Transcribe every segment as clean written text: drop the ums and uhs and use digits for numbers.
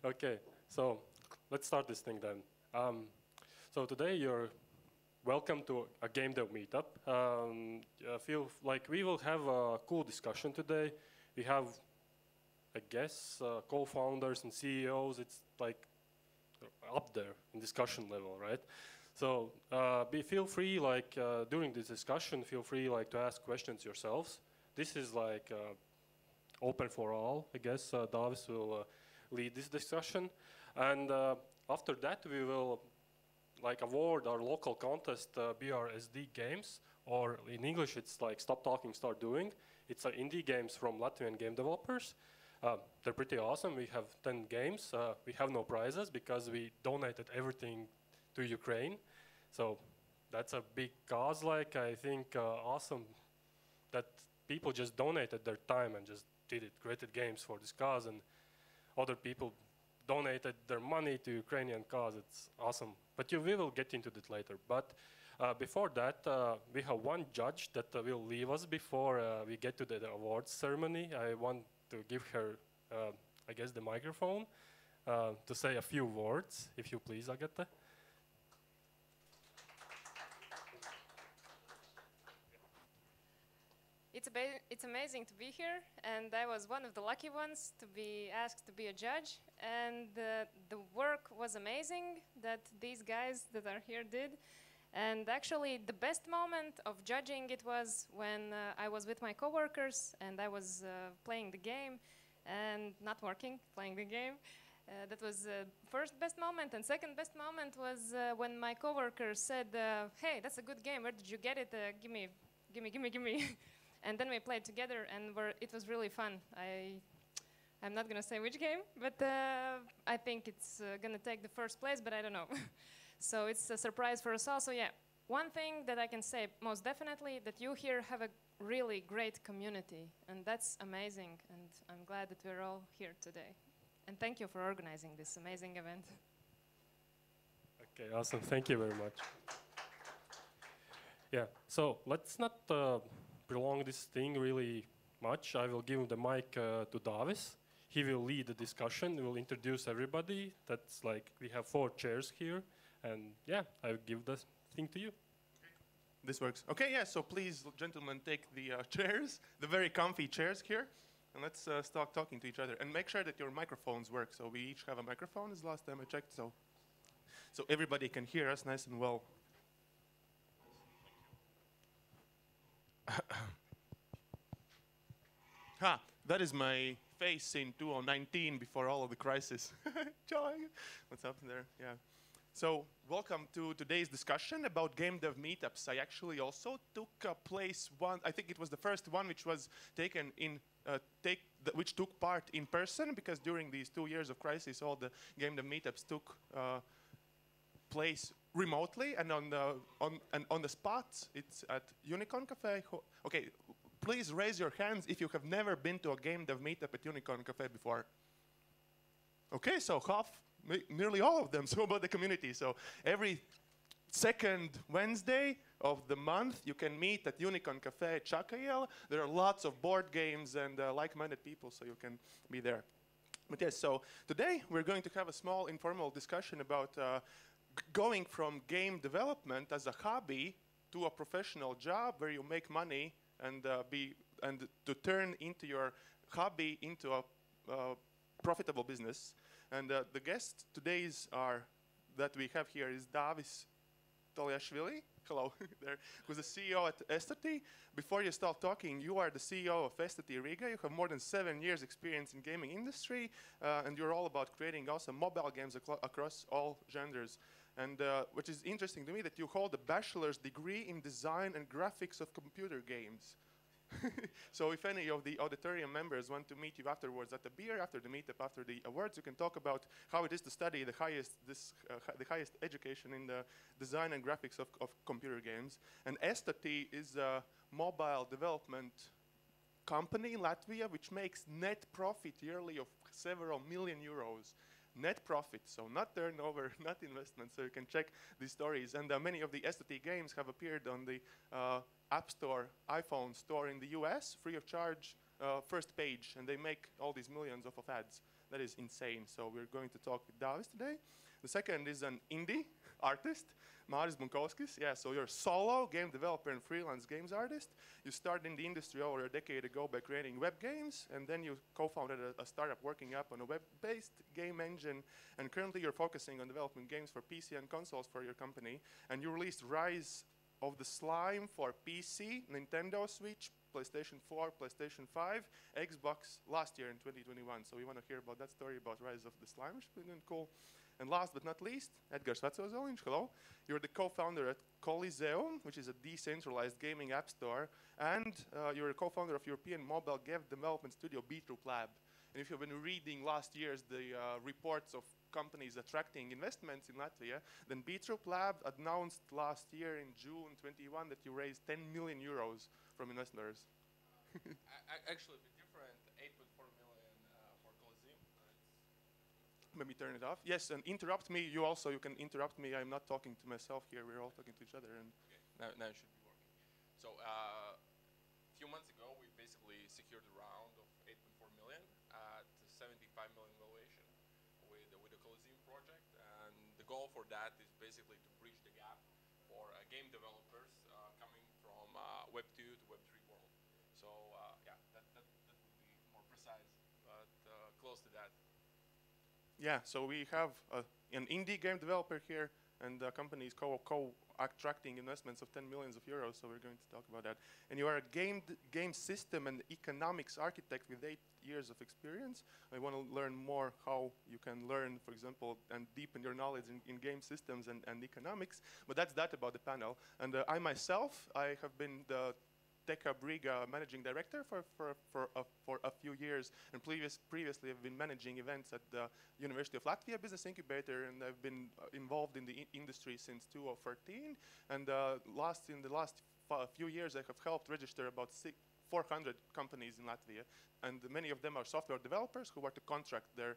Okay, so let's start this thing then. So today you're welcome to a game dev meetup. I feel like we will have a cool discussion today. We have, I guess, co-founders and CEOs. It's like up there in discussion level, right? So feel free, like during this discussion, feel free like to ask questions yourselves. This is like open for all, I guess. Davis will lead this discussion. And after that, we will like award our local contest, BRSD Games, or in English, it's like Stop Talking, Start Doing. It's indie games from Latvian game developers. They're pretty awesome. We have 10 games. We have no prizes because we donated everything to Ukraine. So that's a big cause, like I think awesome that people just donated their time and just did it, created games for this cause, and other people donated their money to Ukrainian cause. It's awesome. But we will get into that later. But before that, we have one judge that will leave us before we get to the awards ceremony. I want to give her, I guess, the microphone to say a few words, if you please, Agata. It's amazing to be here, and I was one of the lucky ones to be asked to be a judge. And the work was amazing that these guys that are here did. And actually, the best moment of judging it was when I was with my coworkers and I was playing the game and not working, playing the game. That was first best moment, and second best moment was when my coworker said, "Hey, that's a good game. Where did you get it? Give me." And then we played together, and it was really fun. I'm not gonna say which game, but I think it's gonna take the first place, but I don't know. So it's a surprise for us all. So yeah, one thing that I can say most definitely that you here have a really great community, and that's amazing. And I'm glad that we're all here today. And thank you for organizing this amazing event. Okay, awesome. Thank you very much. Yeah, so let's not prolong this thing really much. I will give the mic to Davis. He will lead the discussion. He will introduce everybody. That's like, we have 4 chairs here. And yeah, I will give the thing to you. This works. Okay, yeah, so please, gentlemen, take the chairs, the very comfy chairs here. And let's start talking to each other. And make sure that your microphones work. So we each have a microphone, as last time I checked. So everybody can hear us nice and well. That is my face in 2019 before all of the crisis. What's happening there? Yeah. So welcome to today's discussion about game dev meetups. I actually also took place one. I think it was the first one which was taken in which took part in person, because during these 2 years of crisis, all the game dev meetups took place remotely and on the spot. It's at Unicorn Cafe. Okay, please raise your hands if you have never been to a game dev meetup at Unicorn Cafe before. Okay, so nearly all of them. So about the community. So every second Wednesday of the month, you can meet at Unicorn Cafe at Chakayel. There are lots of board games and like-minded people, so you can be there. But yes, so today we're going to have a small informal discussion about going from game development as a hobby to a professional job where you make money and to turn into your hobby into a profitable business. And the guests that we have here is Davis Toliashvili. Hello, there, who's the CEO at Estati. Before you start talking, you are the CEO of Estati Riga. You have more than 7 years experience in gaming industry, and you're all about creating awesome mobile games across all genders. And which is interesting to me that you hold a bachelor's degree in design and graphics of computer games. So if any of the auditorium members want to meet you afterwards at the beer, after the meetup, after the awards, you can talk about how it is to study the highest education in the design and graphics of computer games. And Estati is a mobile development company in Latvia which makes net profit yearly of several million euros. Net profit, so not turnover, not investment, so you can check these stories. And many of the Estati games have appeared on the App Store, iPhone store in the US, free of charge, first page, and they make all these millions of ads. That is insane. So we're going to talk with Davis today. The second is an indie artist, Māris Bunkovskis. Yeah, so you're a solo game developer and freelance games artist. You started in the industry over a decade ago by creating web games, and then you co-founded a startup working up on a web-based game engine, and currently you're focusing on developing games for PC and consoles for your company, and you released Rise of the Slime for PC, Nintendo Switch, PlayStation 4, PlayStation 5, Xbox last year in 2021. So we want to hear about that story about Rise of the Slime, which is pretty cool. And last but not least, Edgar Svetsozolinš, hello. You're the co-founder at Coliseum, which is a decentralized gaming app store, and you're a co-founder of European mobile game development studio B-Troop Lab. And if you've been reading last year's reports of companies attracting investments in Latvia, then B-Troop Lab announced last year in June 21 that you raised 10 million euros from investors. Actually, a bit different, 8.4 million for Coliseum. Let me turn it off. Yes, and interrupt me. You can interrupt me. I'm not talking to myself here. We're all talking to each other. And Okay, now it should be working. So, a few months ago, we basically secured a round of 8.4 million at 75 million valuation with the Coliseum project. And the goal for that is basically to bridge the gap for game developers coming from Web 2 to Web 3 world. So, yeah, that would be more precise, but close to that. yeah, so we have an indie game developer here, and the company is attracting investments of 10 millions of euros, so we're going to talk about that. And you are a game system and economics architect with 8 years of experience. I want to learn more how you can learn, for example, and deepen your knowledge in game systems and economics, but that's that about the panel. And I myself, I have been the Tech Hub Riga managing director for a few years, and previously I've been managing events at the University of Latvia Business Incubator, and I've been involved in the industry since 2013. And in the last few years, I have helped register about 400 companies in Latvia, and many of them are software developers who want to contract their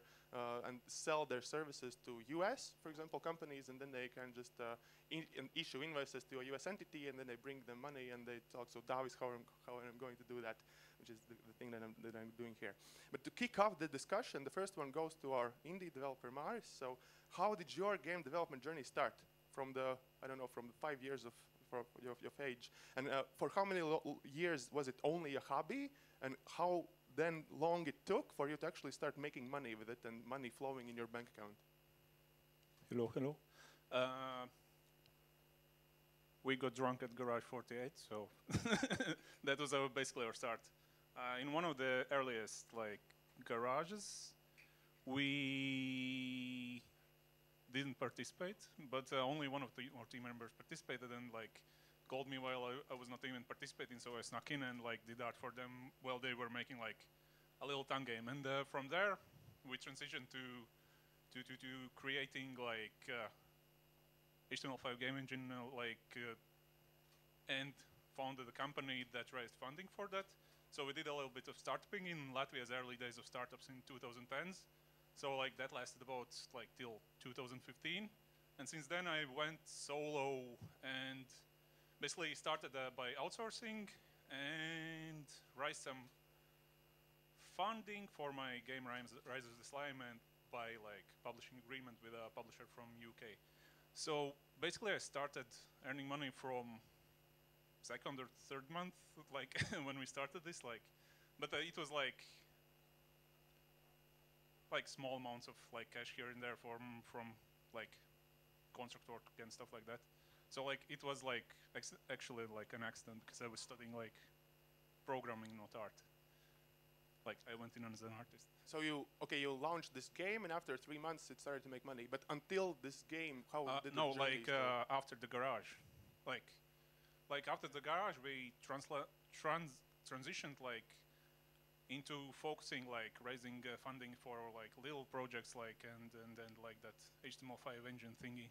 and sell their services to US, for example, companies, and then they can just issue invoices to a US entity, and then they bring them money and they talk. So that is how I'm going to do that, which is the thing that I'm doing here. But to kick off the discussion, the first one goes to our indie developer Māris. So how did your game development journey start? From the, I don't know, from the 5 years of your age, and for how many years was it only a hobby, and how then long it took for you to actually start making money with it and money flowing in your bank account? Hello. We got drunk at Garage 48, so that was basically our start. In one of the earliest garages, we didn't participate, but only one of our team members participated and called me while I was not even participating, so I snuck in and did art for them while they were making a little tongue game. And from there, we transitioned to creating HTML5 game engine, and founded a company that raised funding for that. So we did a little bit of startupping in Latvia's early days of startups in 2010s. So that lasted about till 2015. And since then I went solo and basically started by outsourcing and raised some funding for my game Rise of the Slime, and by publishing agreement with a publisher from UK. So basically I started earning money from second or third month, when we started this, but it was small amounts of cash here and there from contract work and stuff like that. So it was actually an accident, because I was studying programming, not art. I went in as an artist. So you launched this game, and after 3 months it started to make money. But until this game, how did no, the journey start? after the garage, after the garage, we transitioned into focusing raising funding for little projects and that HTML5 engine thingy.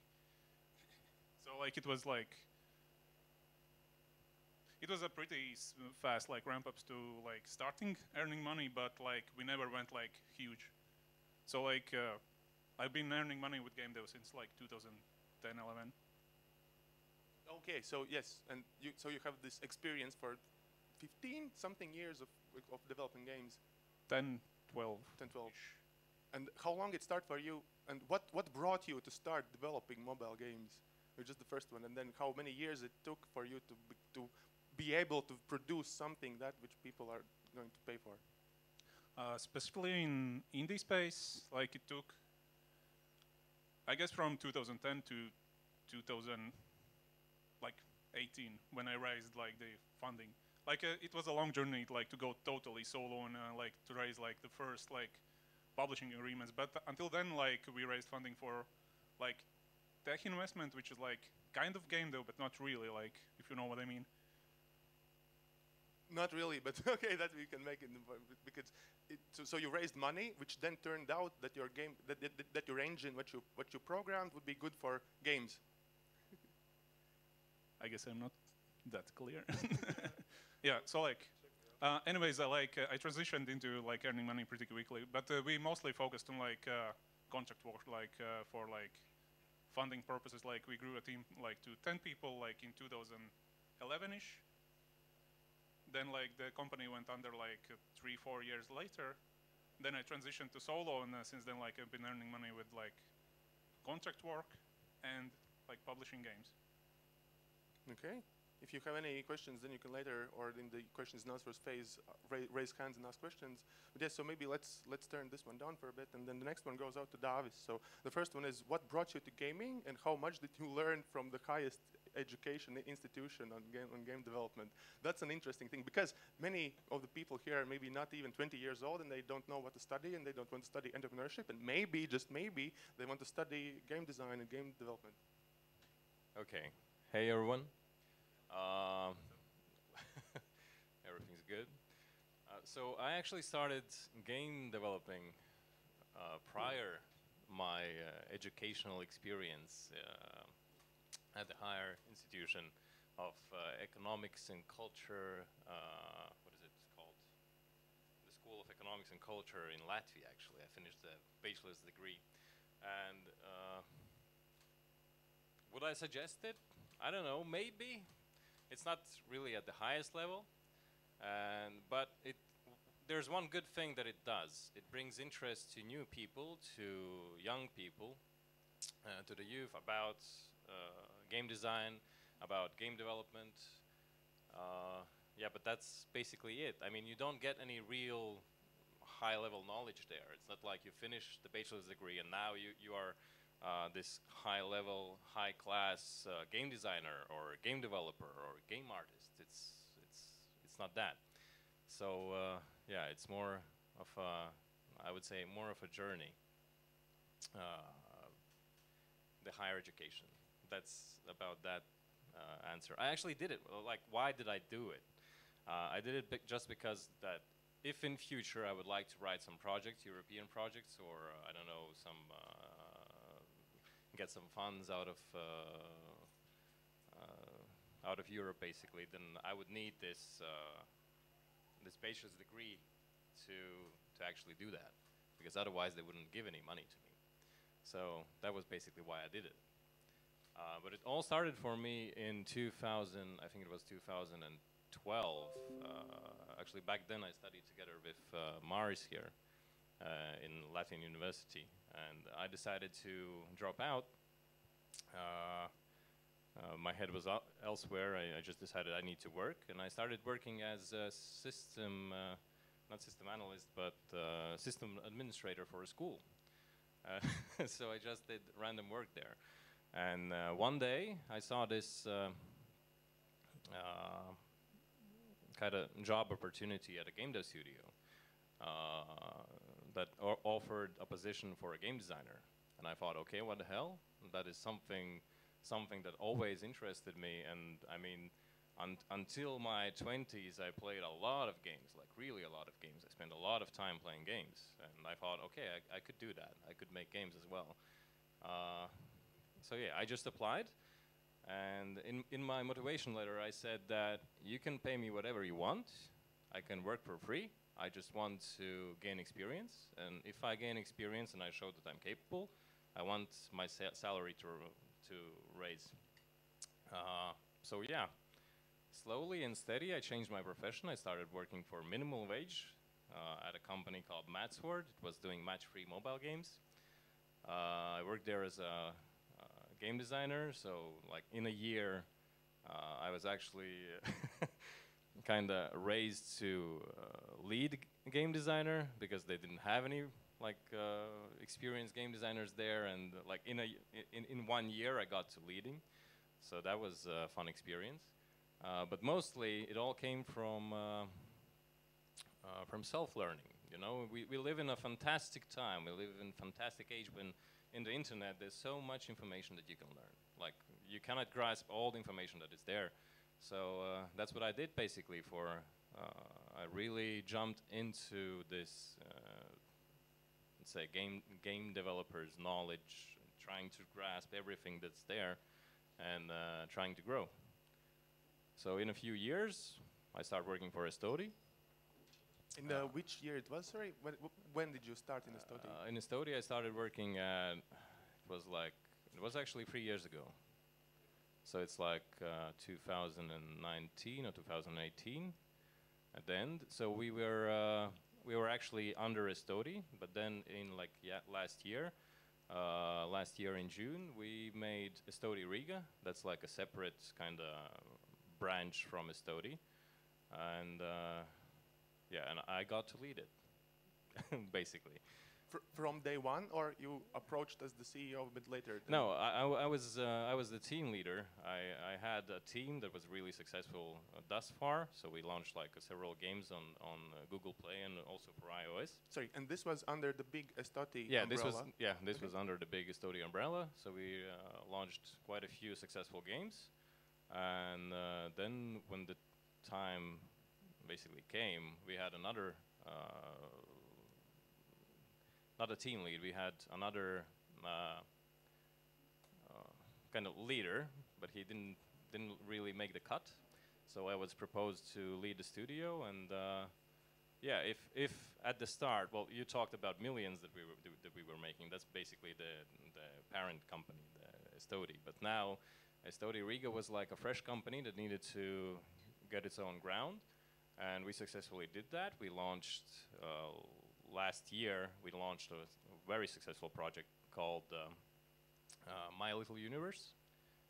So it was it was a pretty fast ramp ups to starting earning money, but we never went huge. So I've been earning money with game dev since 2010, 11. Okay, so yes, and you have this experience for 15 something years of developing games. 10, 12. 10, 12. And how long it started for you, and what brought you to start developing mobile games? You're just the first one, and then how many years it took for you to be able to produce something that which people are going to pay for? Specifically in indie space, like it took, I guess, from 2010 to 2018 when I raised like the funding. Like it was a long journey, like to go totally solo and like to raise like the first like publishing agreements. But until then, like we raised funding for like tech investment, which is like kind of game though, but not really. Like if you know what I mean. Not really, but okay, that we can make it because so you raised money, which then turned out that your game, that your engine, what you programmed, would be good for games. I guess I'm not that clear. Yeah. So like, anyways, I transitioned into like earning money pretty quickly, but we mostly focused on like contract work, like for like funding purposes. Like we grew a team like to 10 people, like in 2011ish. Then like the company went under like 3-4 years later. Then I transitioned to solo, and since then like I've been earning money with like contract work and like publishing games. Okay. If you have any questions, then you can later, or in the questions and answers phase, raise hands and ask questions. But yes, so maybe let's turn this one down for a bit, and then the next one goes out to Davis. So the first one is, what brought you to gaming, and how much did you learn from the highest education institution on game development? That's an interesting thing, because many of the people here are maybe not even 20 years old, and they don't know what to study, and they don't want to study entrepreneurship, and maybe, just maybe, they want to study game design and game development. Okay. Hey, everyone. Everything's good. So I actually started game developing prior my educational experience at the higher institution of economics and culture. What is it called? The School of Economics and Culture in Latvia. Actually, I finished the bachelor's degree, and would I suggest it? I don't know. Maybe. It's not really at the highest level, but there's one good thing that it does. It brings interest to new people, to young people, to the youth about game design, about game development. Yeah, but that's basically it. I mean, you don't get any real high-level knowledge there. It's not like you finish the bachelor's degree and now you are this high-level, high-class game designer or game developer or game artist. It's not that. So yeah, it's more of I would say more of a journey. The higher education. That's about that answer. I actually did it. Like, why did I do it? I did it just because that if in future I would like to write some projects, European projects, or I don't know, some get some funds out of Europe, basically, then I would need this this bachelor's degree to actually do that, because otherwise they wouldn't give any money to me. So that was basically why I did it. But it all started for me in 2000. I think it was 2012. Actually, back then I studied together with Maris here in Latvian University, and I decided to drop out. My head was elsewhere. I just decided I need to work, and I started working as a system, not system analyst, but system administrator for a school. So I just did random work there. And one day I saw this kind of job opportunity at a game dev studio that offered a position for a game designer. And I thought, okay, what the hell? That is something that always interested me. And I mean, until my 20s, I played a lot of games, like really a lot of games. I spent a lot of time playing games. And I thought, okay, I could do that. I could make games as well. So yeah, I just applied. And in my motivation letter, I said that you can pay me whatever you want. I can work for free. I just want to gain experience. And if I gain experience and I show that I'm capable, I want my salary to raise. So yeah, slowly and steady, I changed my profession. I started working for minimum wage at a company called Matsword. It was doing match-free mobile games. I worked there as a game designer, so like in a year, I was actually kind of raised to lead game designer because they didn't have any like experienced game designers there, and like in 1 year I got to leading, so that was a fun experience. But mostly it all came from self-learning. You know, we live in a fantastic time. We live in a fantastic age when in the internet there's so much information that you can learn. Like you cannot grasp all the information that is there. So that's what I did basically. I really jumped into this, let's say, game developers' knowledge, trying to grasp everything that's there, and trying to grow. So in a few years, I started working for Estodi. In which year it was? Sorry, when did you start in Estodi? In Estodi, I started working at, it was actually 3 years ago. So it's like 2019 or 2018 at the end. So we were actually under Estodi, but then in like last year in June, we made Estodi Riga. That's like a separate kind of branch from Estodi, and yeah, and I got to lead it, basically. From day one, or you approached as the CEO a bit later? No, I was the team leader. I had a team that was really successful thus far. So we launched like several games on Google Play and also for iOS. Sorry, and this was under the big Estoti umbrella? This was under the big Estoti umbrella. So we launched quite a few successful games, and then when the time basically came, we had another. Not a team lead, we had another kind of leader, but he didn't really make the cut. So I was proposed to lead the studio, and yeah, if at the start, well, you talked about millions that we were making. That's basically the parent company, the Estodi. But now, Estodi Riga was like a fresh company that needed to get its own ground, and we successfully did that. We launched. Last year, we launched a very successful project called My Little Universe.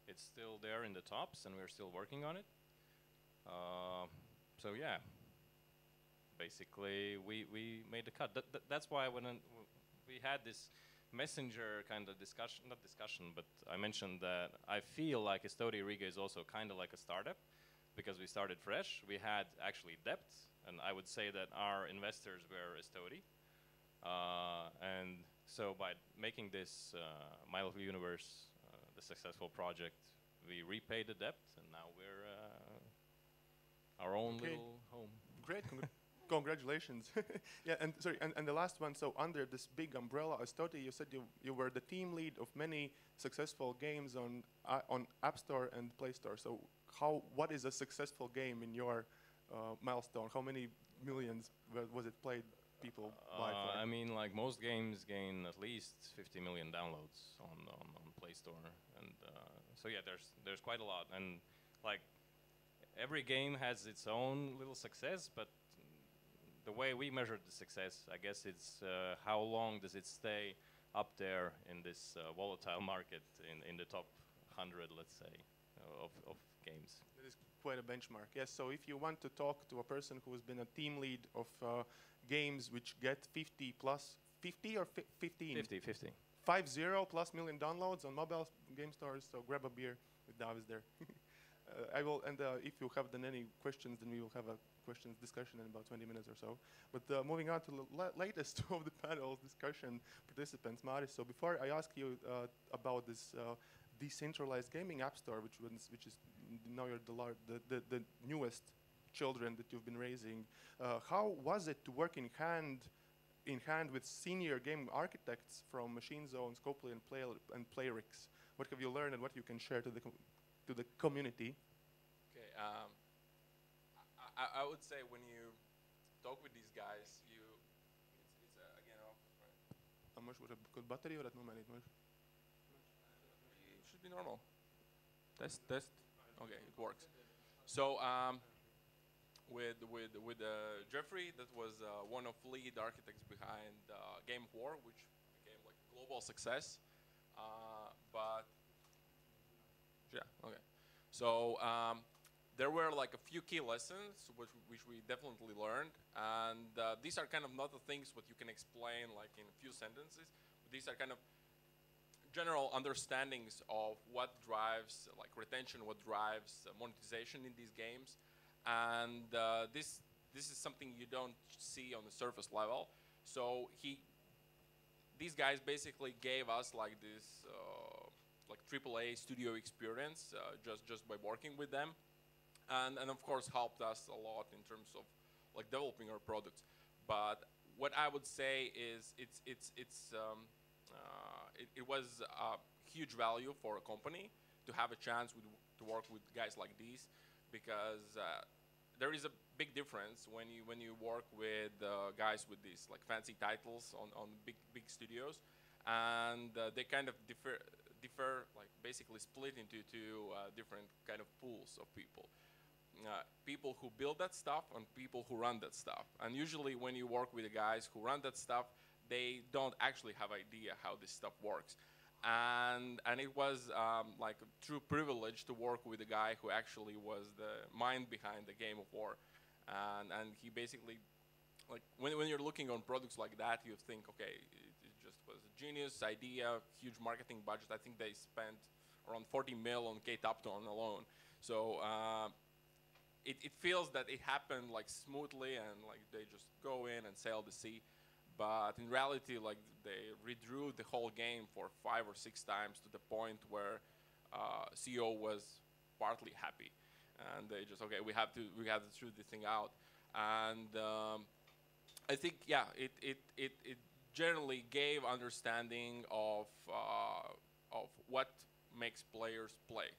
It's still there in the tops, and we're still working on it. So yeah, basically, we made the cut. That's why when we had this messenger kind of discussion, not discussion, but I mentioned that I feel like Estodi Riga is also kind of like a startup, because we started fresh. We had actually depth, and I would say that our investors were Estodi. And so by making this My Little Universe the successful project, we repaid the debt, and now we're our own little home. Great, congratulations. Yeah, and sorry, and the last one, so under this big umbrella, Estoti, you said you were the team lead of many successful games on App Store and Play Store. So what is a successful game in your milestone? How many millions was it played? People buy for? I mean, like most games gain at least 50 million downloads on Play Store, and so yeah, there's quite a lot, and like every game has its own little success, but the way we measure the success, I guess it's how long does it stay up there in this volatile market in the top 100, let's say, of games. That is quite a benchmark. Yes. So if you want to talk to a person who has been a team lead of games which get 50 plus 50 or 15? 50. 50 plus million downloads on mobile game stores. So grab a beer with Davis there. I will, and if you have then any questions, then we will have a questions discussion in about 20 minutes or so. But moving on to the latest of the panel discussion participants, Maris. So before I ask you about this decentralized gaming app store, which is now you're the newest children that you've been raising, how was it to work in hand with senior game architects from Machine Zone, Scopely, and Playrix? What have you learned, and what you can share to the community? Okay, I would say when you talk with these guys, it's again off, right? How much would a good battery or at no minute? It should be normal. Test. Okay, it works. So with Jeffrey, that was one of lead architects behind Game of War, which became like a global success. But yeah, okay. So there were like a few key lessons which we definitely learned, and these are kind of not the things what you can explain like in a few sentences. But these are kind of general understandings of what drives like retention, what drives monetization in these games, and this is something you don't see on the surface level. So these guys basically gave us like this like AAA studio experience just by working with them, and of course helped us a lot in terms of like developing our products. But what I would say is it was a huge value for a company to have a chance to work with guys like these, because there is a big difference when you work with guys with these like fancy titles on big studios, and they kind of differ like basically split into two different kind of pools of people. People who build that stuff and people who run that stuff. And usually when you work with the guys who run that stuff, they don't actually have idea how this stuff works. And it was like a true privilege to work with a guy who actually was the mind behind the Game of War. And he basically, like when you're looking on products like that, you think, okay, it just was a genius idea, huge marketing budget. I think they spent around 40 mil on Kate Upton alone. So it feels that it happened like smoothly and like they just go in and sail the sea. But in reality, like they redrew the whole game for 5 or 6 times to the point where CEO was partly happy, and they just okay, we have to shoot this thing out. And I think yeah, it generally gave understanding of what makes players play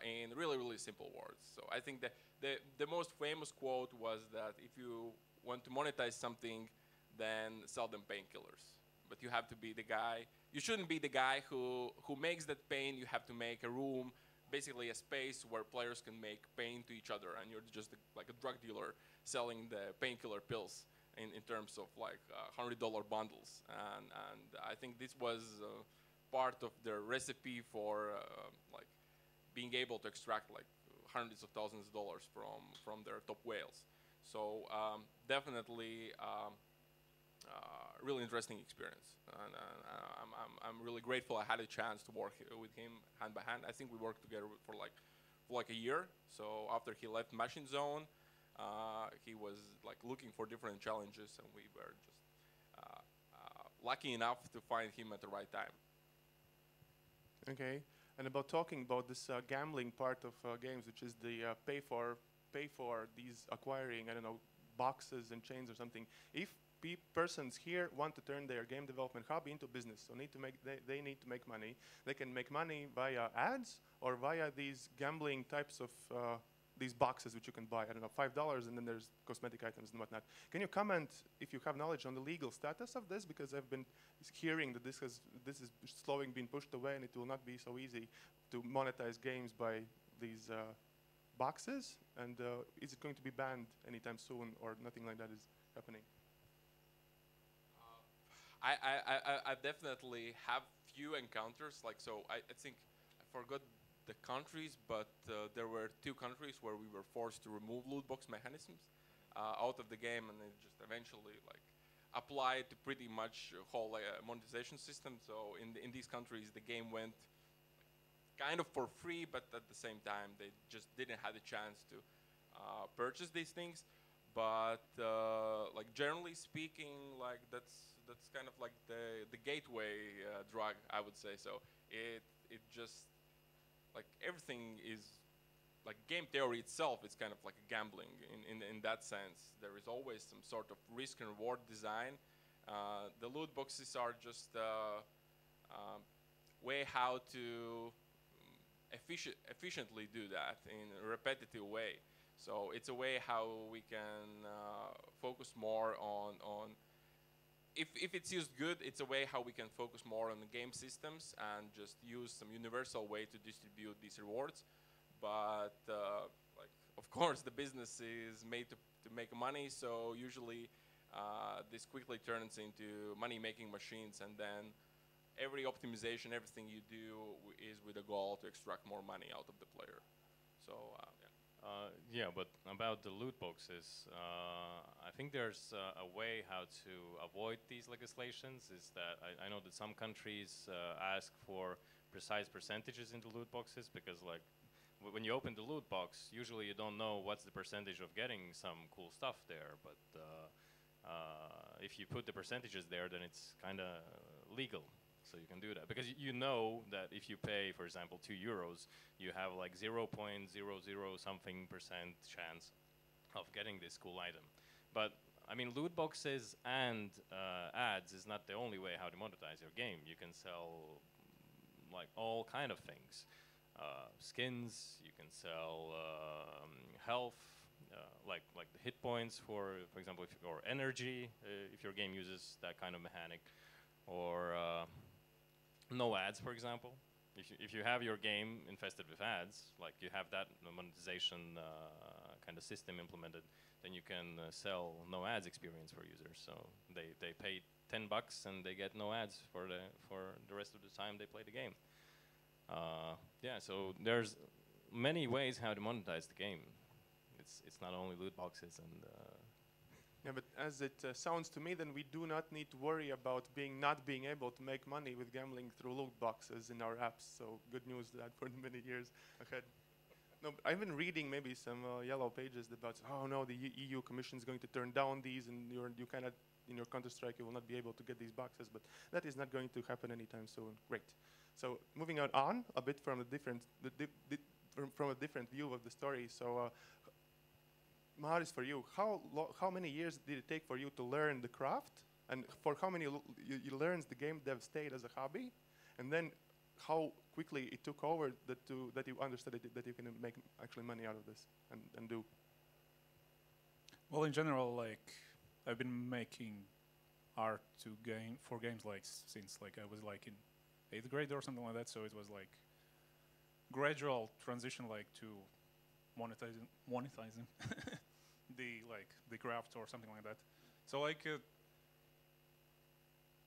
in really simple words. So I think that the most famous quote was that if you want to monetize something, then sell them painkillers. But you have to be the guy. You shouldn't be the guy who makes that pain. You have to make a room, basically a space where players can make pain to each other, and you're just like a drug dealer selling the painkiller pills in terms of like $100 bundles. And I think this was part of their recipe for like being able to extract like hundreds of thousands of dollars from their top whales. So definitely. Really interesting experience, and I'm really grateful I had a chance to work with him hand by hand. I think we worked together for like a year. So after he left Machine Zone, he was like looking for different challenges, and we were just lucky enough to find him at the right time. Okay, and about talking about this gambling part of games, which is the pay for these acquiring, I don't know, boxes and chains or something. If persons here want to turn their game development hobby into business, so they need to make money. They can make money via ads or via these gambling types of these boxes which you can buy. I don't know, $5, and then there's cosmetic items and whatnot. Can you comment if you have knowledge on the legal status of this? Because I've been hearing that this is slowly being pushed away, and it will not be so easy to monetize games by these boxes. And is it going to be banned anytime soon, or nothing like that is happening? I definitely have few encounters. Like, so I think I forgot the countries, but there were 2 countries where we were forced to remove loot box mechanisms out of the game, and it just eventually like applied to pretty much whole monetization system. So in these countries, the game went kind of for free, but at the same time, they just didn't have the chance to purchase these things. But like generally speaking, like that's kind of like the gateway drug, I would say. So it just like everything is like game theory itself is kind of like a gambling in that sense. There is always some sort of risk and reward design. The loot boxes are just way how to efficiently do that in a repetitive way. So it's a way how we can focus more on if it's used good, it's a way how we can focus more on the game systems and just use some universal way to distribute these rewards. But like of course, the business is made to make money, so usually this quickly turns into money-making machines, and then every optimization, everything you do is with a goal to extract more money out of the player. So, yeah. Yeah, but about the loot boxes, I think there's a way how to avoid these legislations. Is that I know that some countries ask for precise percentages in the loot boxes because, like, when you open the loot box, usually you don't know what's the percentage of getting some cool stuff there. But if you put the percentages there, then it's kind of legal. So you can do that because you know that if you pay, for example, €2, you have like 0.00 something percent chance of getting this cool item. But I mean, loot boxes and ads is not the only way how to monetize your game. You can sell like all kind of things, skins. You can sell health, like the hit points for example, or energy if your game uses that kind of mechanic, or no ads, for example. If you have your game infested with ads, like you have that monetization kind of system implemented, then you can sell no ads experience for users. So they pay $10 and they get no ads for the rest of the time they play the game. Yeah, so there's many ways how to monetize the game. It's not only loot boxes and. Yeah, but as it sounds to me, then we do not need to worry about not being able to make money with gambling through loot boxes in our apps. So good news that for many years ahead. No, but I've been reading maybe some yellow pages about, oh no, the EU Commission is going to turn down these, and you cannot, in your Counter-Strike, you will not be able to get these boxes. But that is not going to happen anytime soon. Great. So moving on a bit from a different, from a different view of the story. So. Maris, for you, how many years did it take for you to learn the craft, and for how many you learned the game dev stayed as a hobby, and then how quickly it took over that you understood that you can make actually money out of this and do? Well, in general, like I've been making art for games like since like I was like in 8th grade or something like that. So it was like gradual transition like to monetizing the craft or something like that. So like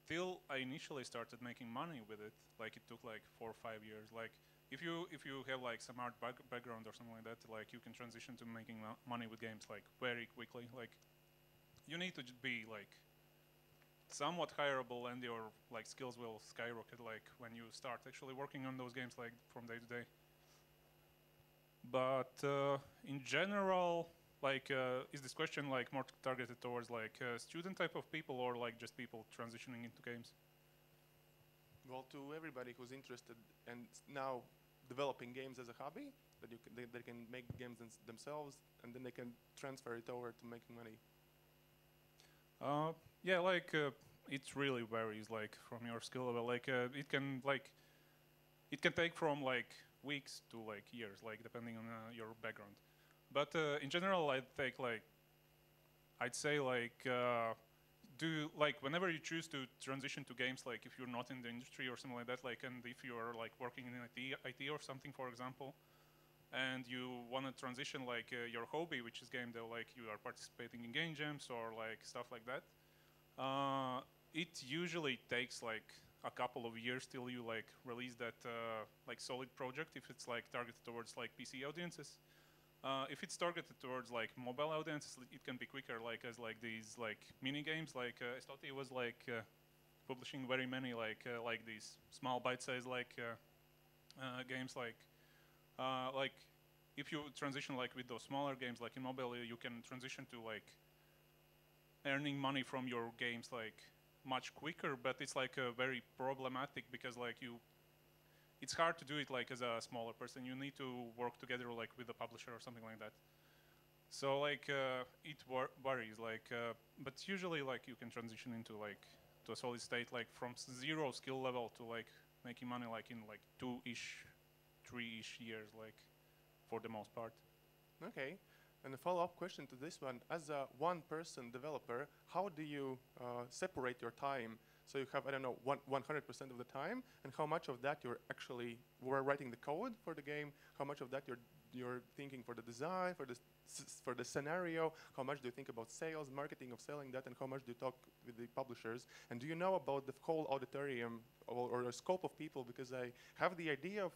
till I initially started making money with it, like it took like 4 or 5 years. Like if you have like some art background or something like that, like you can transition to making money with games like very quickly. Like you need to be like somewhat hireable, and your like skills will skyrocket like when you start actually working on those games like from day to day. But in general, like, is this question like more targeted towards like student type of people, or like just people transitioning into games? Well, to everybody who's interested and now developing games as a hobby, that they can make games themselves, and then they can transfer it over to making money. Yeah, like it really varies like from your skill level. Like it can take from like weeks to like years, like depending on your background. But in general, I'd say like whenever you choose to transition to games, like if you're not in the industry or something like that, like, and if you're like working in IT or something, for example, and you want to transition like your hobby, which is game dev, like you are participating in game jams or like stuff like that, it usually takes like a couple of years till you like release that like solid project if it's like targeted towards like PC audiences. If it's targeted towards like mobile audiences, it can be quicker, like as like these like mini games. Like Estoti was like publishing very many like these small bite-sized like games. Like if you transition like with those smaller games, like in mobile, you can transition to like earning money from your games like much quicker. But it's like very problematic because like it's hard to do it like as a smaller person. You need to work together like with a publisher or something like that. So like it varies, like but usually like you can transition into like to a solid state like from 0 skill level to like making money like in like 2-ish, 3-ish years, like for the most part. Okay. And a follow-up question to this one: as a one-person developer, how do you separate your time? So you have, I don't know, 100% of the time, and how much of that you're actually writing the code for the game, how much of that you're you're thinking for the design, for the scenario? How much do you think about sales, marketing of selling that, and how much do you talk with the publishers? And do you know about the whole auditorium or a scope of people? Because I have the idea of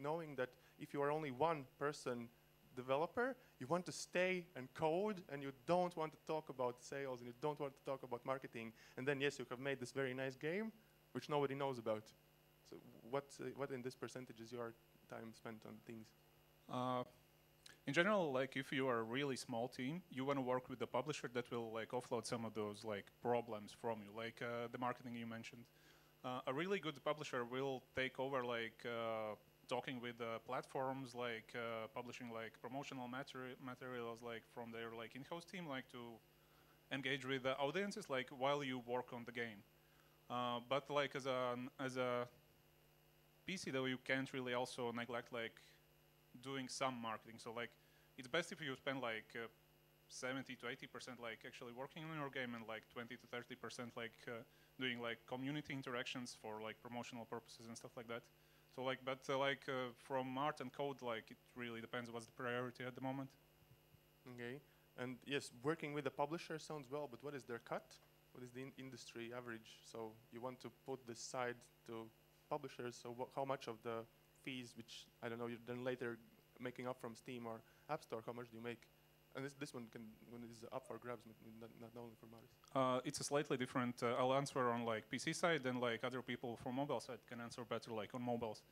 knowing that if you are only one person developer, you want to stay and code, and you don't want to talk about sales, and you don't want to talk about marketing. And then, yes, you have made this very nice game, which nobody knows about. So what in this percentage is your time spent on things? In general, like if you are a really small team, you want to work with the publisher that will like offload some of those like problems from you, like the marketing you mentioned. A really good publisher will take over like talking with platforms, like publishing like promotional materials like from their like in-house team, like to engage with the audiences like while you work on the game. But like as a PC though, you can't really also neglect like doing some marketing. So like it's best if you spend like 70 to 80% like actually working on your game and like 20 to 30% like doing like community interactions for like promotional purposes and stuff like that. So like, but from art and code, like it really depends what's the priority at the moment. Okay, and yes, working with a publisher sounds well, but what is their cut? What is the industry average? So you want to put this side to publishers, so how much of the fees, which I don't know, you're then later making up from Steam or App Store, how much do you make? And this one when it is up for grabs, not only for Maris. It's a slightly different. I'll answer on like PC side, and like other people from mobile side can answer better like on mobiles,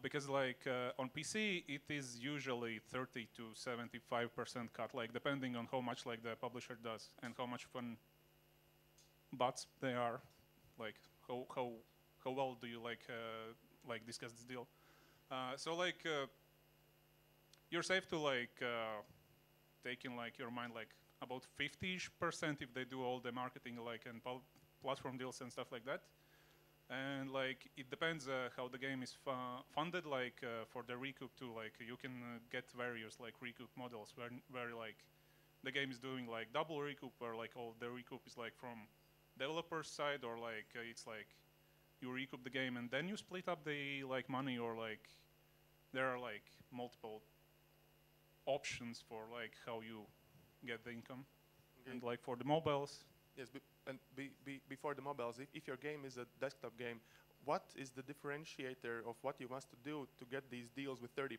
because like on PC it is usually 30 to 75% cut, like depending on how much like the publisher does and how much fun bots they are, like how well do you like discuss this deal. So like you're safe to like take in like your mind like about 50-ish% if they do all the marketing like and platform deals and stuff like that. And like it depends how the game is funded, like for the recoup too. Like you can get various like recoup models where like the game is doing like double recoup, where like all the recoup is like from developer's side, or like it's like you recoup the game and then you split up the like money, or like there are like multiple options for like how you get the income. Okay. And like for the mobiles, Yes, before the mobiles, if your game is a desktop game, what is the differentiator of what you must do to get these deals with 30%?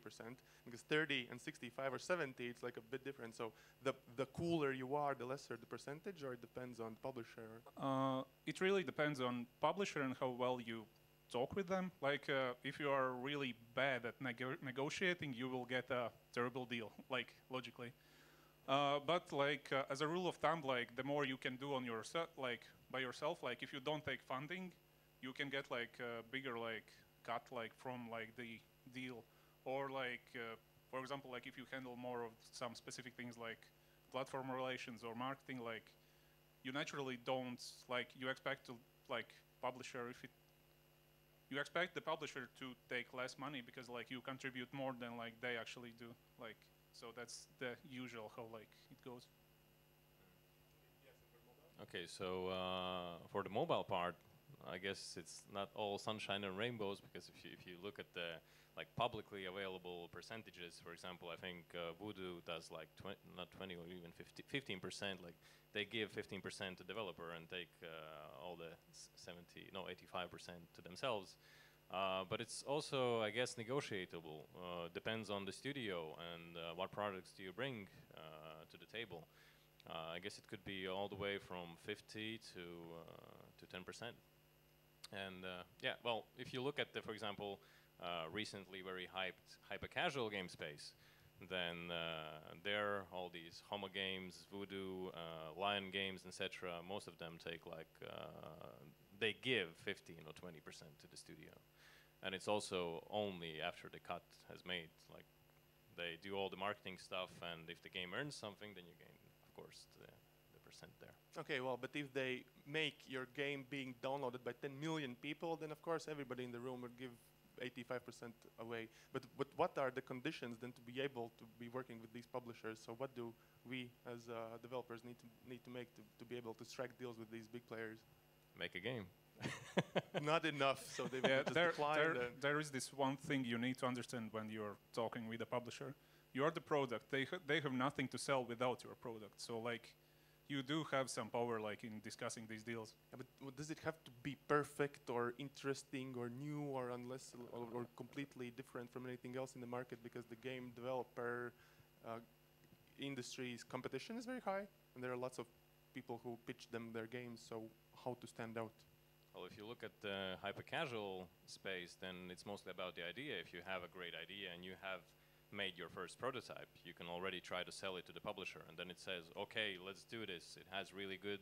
Because 30 and 65 or 70, it's like a bit different. So the cooler you are, the lesser the percentage, or it depends on publisher? it really depends on publisher and how well you talk with them. Like if you are really bad at negotiating, you will get a terrible deal, like logically. But like as a rule of thumb, like the more you can do on yourself, like by yourself, like if you don't take funding, you can get like a bigger like cut like from like the deal, or like for example, like if you handle more of some specific things like platform relations or marketing, like you naturally don't like you expect to like publisher if it you expect the publisher to take less money because like you contribute more than like they actually do, like so that's the usual how like it goes. Okay, so for the mobile part, I guess it's not all sunshine and rainbows, because if you look at the like publicly available percentages, for example, I think Voodoo does like not 20 or even 15%. Like they give 15% to developer and take all the 85% to themselves. But it's also, I guess, negotiable. Depends on the studio and what products do you bring to the table. I guess it could be all the way from 50 to 10%. And yeah, well, if you look at the, for example, recently very hyped hyper-casual game space, then there are all these Homo games, Voodoo, Lion Games, etc. Most of them take like, they give 15 or 20% to the studio. And it's also only after the cut has made, like they do all the marketing stuff, and if the game earns something, then you gain, of course, the percent there. Okay, well, but if they make your game being downloaded by 10 million people, then of course everybody in the room would give 85% away. But what are the conditions then to be able to be working with these publishers? So what do we as developers need to make to be able to strike deals with these big players? Make a game. not enough, so they Yeah, will just decline. there is this one thing you need to understand when you're talking with a publisher. You're the product. They have nothing to sell without your product. So like, you do have some power like in discussing these deals. Yeah, but does it have to be perfect or interesting or new or unless or completely different from anything else in the market? Because the game developer industry's competition is very high, and there are lots of people who pitch them their games. So how to stand out? Well, if you look at the hyper-casual space, then it's mostly about the idea. If you have a great idea and you have made your first prototype, you can already try to sell it to the publisher, and then it says, okay, let's do this. It has really good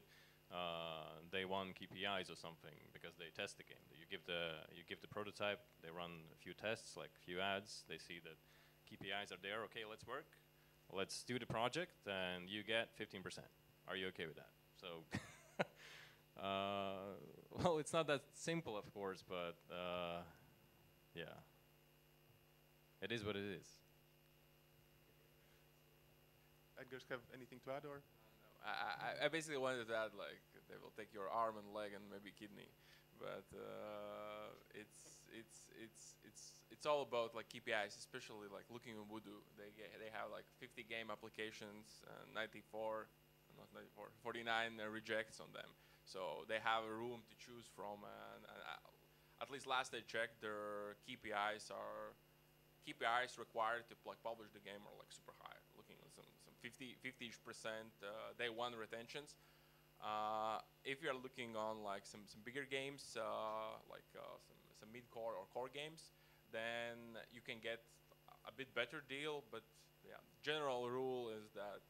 day one KPIs or something because they test the game. You give the prototype, they run a few tests, like a few ads, they see that KPIs are there, okay, let's work. Let's do the project, and you get 15%. Are you okay with that? So, well, it's not that simple, of course, but yeah, it is what it is. Edgars, have anything to add or? I basically wanted to add, like, they will take your arm and leg and maybe kidney, but it's all about like KPIs, especially like looking at Voodoo. They have like 50 game applications, 49 rejects on them. So they have a room to choose from, and at least last I checked, their KPIs required to like publish the game are like super high, looking at some 50-ish% day one retentions. If you're looking on like some bigger games, like some mid-core or core games, then you can get a bit better deal. But yeah, general rule is that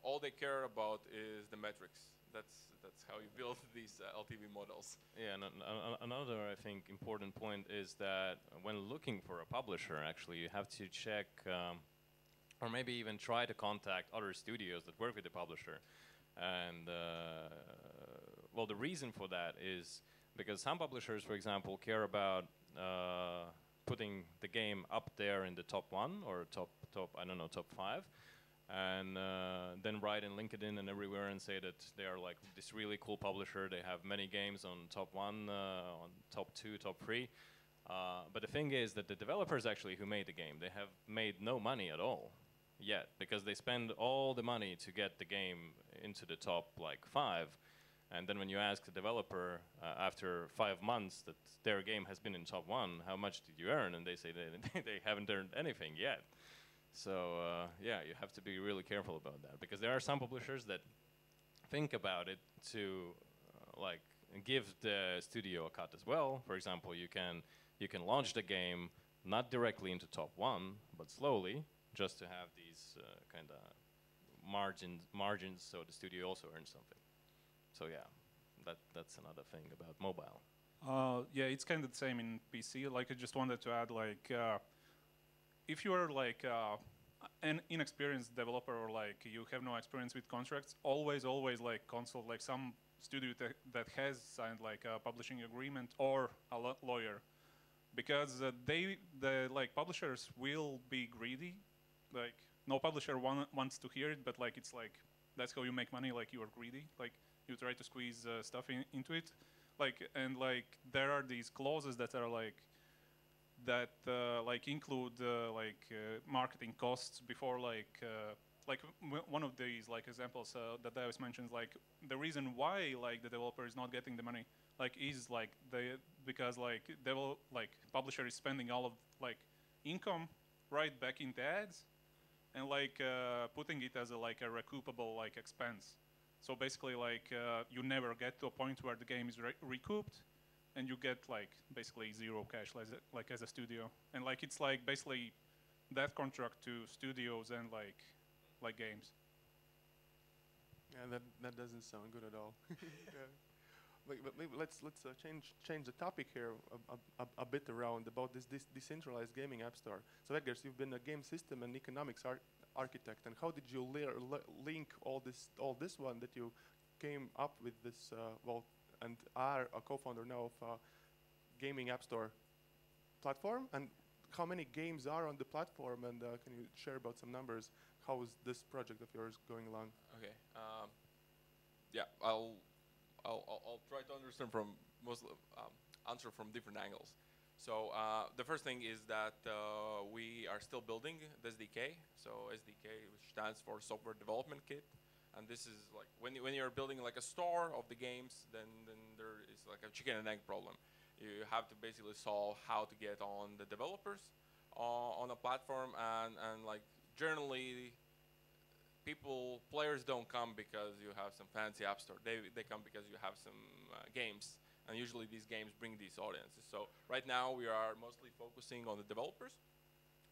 all they care about is the metrics. That's how you build these LTV models. Yeah, and another, I think, important point is that when looking for a publisher, actually, you have to check, or maybe even try to contact other studios that work with the publisher. And, well, the reason for that is because some publishers, for example, care about putting the game up there in the top 1 or top, I don't know, top 5. And then write in LinkedIn and everywhere and say that they are like this really cool publisher. They have many games on top 1, on top 2, top 3. But the thing is that the developers actually who made the game, they have made no money at all yet, because they spend all the money to get the game into the top like 5. And then when you ask the developer after 5 months that their game has been in top 1, how much did you earn? And they say they haven't earned anything yet. So yeah, you have to be really careful about that, because there are some publishers that think about it to like give the studio a cut as well. For example, you can launch the game not directly into top 1, but slowly, just to have these kind of margins, so the studio also earns something. So yeah, that's another thing about mobile. Yeah, it's kind of the same in PC. Like, I just wanted to add, like, if you are like an inexperienced developer, or like you have no experience with contracts, always like consult like some studio that has signed like a publishing agreement or a lawyer, because the like publishers will be greedy. Like, no publisher wants to hear it, but like it's like that's how you make money. Like, you are greedy. Like, you try to squeeze stuff into it. Like, and like there are these clauses that are like like include marketing costs before one of these like examples that Davis mentions, like the reason why like the developer is not getting the money like is like because like publisher is spending all of like income right back into ads and like putting it as a like a recoupable like expense. So basically like you never get to a point where the game is recouped, and you get like basically zero cash like as a studio. And like it's like basically that contract to studios and like games. Yeah, that doesn't sound good at all. Yeah. But maybe let's change the topic here a bit around about this decentralized gaming app store. So Edgars, you've been a game system and economics architect, and how did you link all this one that you came up with this and are a co-founder now of a gaming app store platform, and how many games are on the platform, and can you share about some numbers? How is this project of yours going along? Okay. Yeah, I'll try to understand from answer from different angles. So the first thing is that we are still building the SDK. So SDK, which stands for Software Development Kit, and this is like when you're building like a store of the games, then there is like a chicken and egg problem. You have to basically solve how to get on the developers on a platform, and like generally players don't come because you have some fancy app store. They come because you have some games, and usually these games bring these audiences. So right now we are mostly focusing on the developers,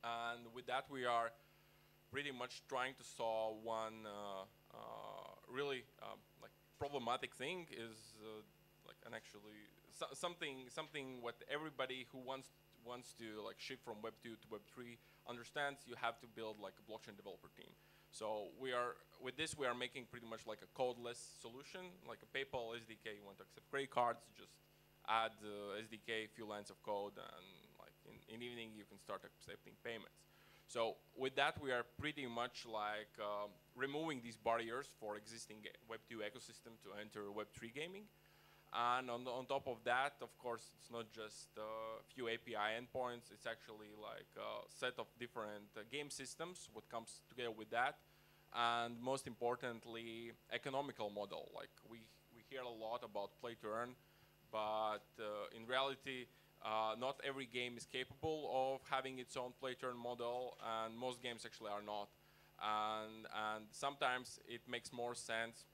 and with that we are pretty much trying to solve one really like problematic thing is like and actually something what everybody who wants to like shift from Web 2 to Web 3 understands. You have to build like a blockchain developer team. So with this we are making pretty much like a codeless solution, like a PayPal SDK. You want to accept credit cards, just add SDK, few lines of code, and like in evening you can start accepting payments. So with that we are pretty much like removing these barriers for existing Web 2 ecosystem to enter Web 3 gaming. And on top of that, of course, it's not just a few API endpoints. It's actually like a set of different game systems, what comes together with that. And most importantly, economical model. Like we hear a lot about play to earn, but in reality, not every game is capable of having its own play to earn model, and most games actually are not. And sometimes it makes more sense